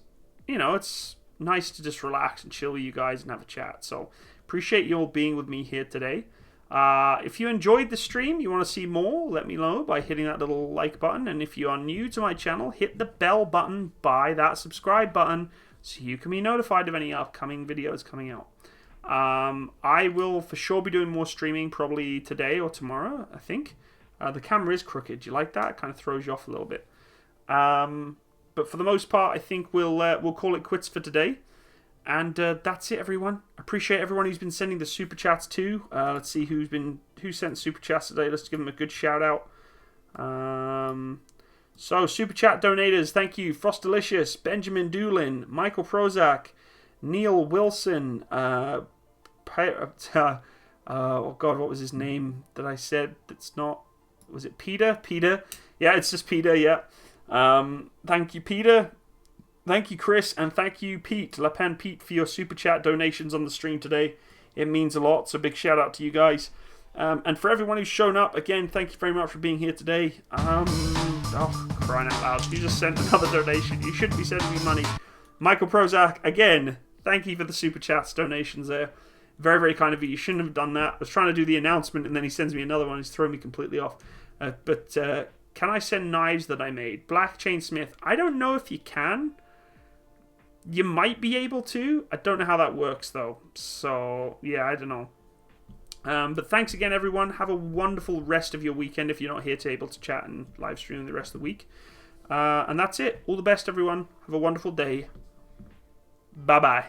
it's nice to just relax and chill with you guys and have a chat. So appreciate you all being with me here today. If you enjoyed the stream, you want to see more, let me know by hitting that little like button. And if you are new to my channel, hit the bell button by that subscribe button so you can be notified of any upcoming videos coming out. I will for sure be doing more streaming probably today or tomorrow, I think. The camera is crooked. Do you like that? It kind of throws you off a little bit. But for the most part, I think we'll call it quits for today. And that's it, everyone. Appreciate everyone who's been sending the super chats too. Let's see who sent super chats today. Let's give them a good shout out. So super chat donators, thank you: Frostalicious, Benjamin Doolin, Michael Prozac, Neil Wilson. Oh God, what was his name that I said? That's not. Was it Peter? Peter. Yeah, it's just Peter. Yeah. Thank you, Peter. Thank you, Chris, and thank you, Pete, LaPen Pete, for your super chat donations on the stream today. It means a lot, so big shout out to you guys. And for everyone who's shown up, again, thank you very much for being here today. Oh, crying out loud. You just sent another donation. You shouldn't be sending me money. Michael Prozac, again, Thank you for the Super Chats donations there. Very, very kind of you. You shouldn't have done that. I was trying to do the announcement and then he sends me another one. He's thrown me completely off. But can I send knives that I made? Black Chainsmith. I don't know if you can. You might be able to. I don't know how that works though. So, yeah, I don't know. But thanks again, everyone. Have a wonderful rest of your weekend if you're not here to able to chat and live stream the rest of the week. And that's it. All the best, everyone. Have a wonderful day. Bye-bye.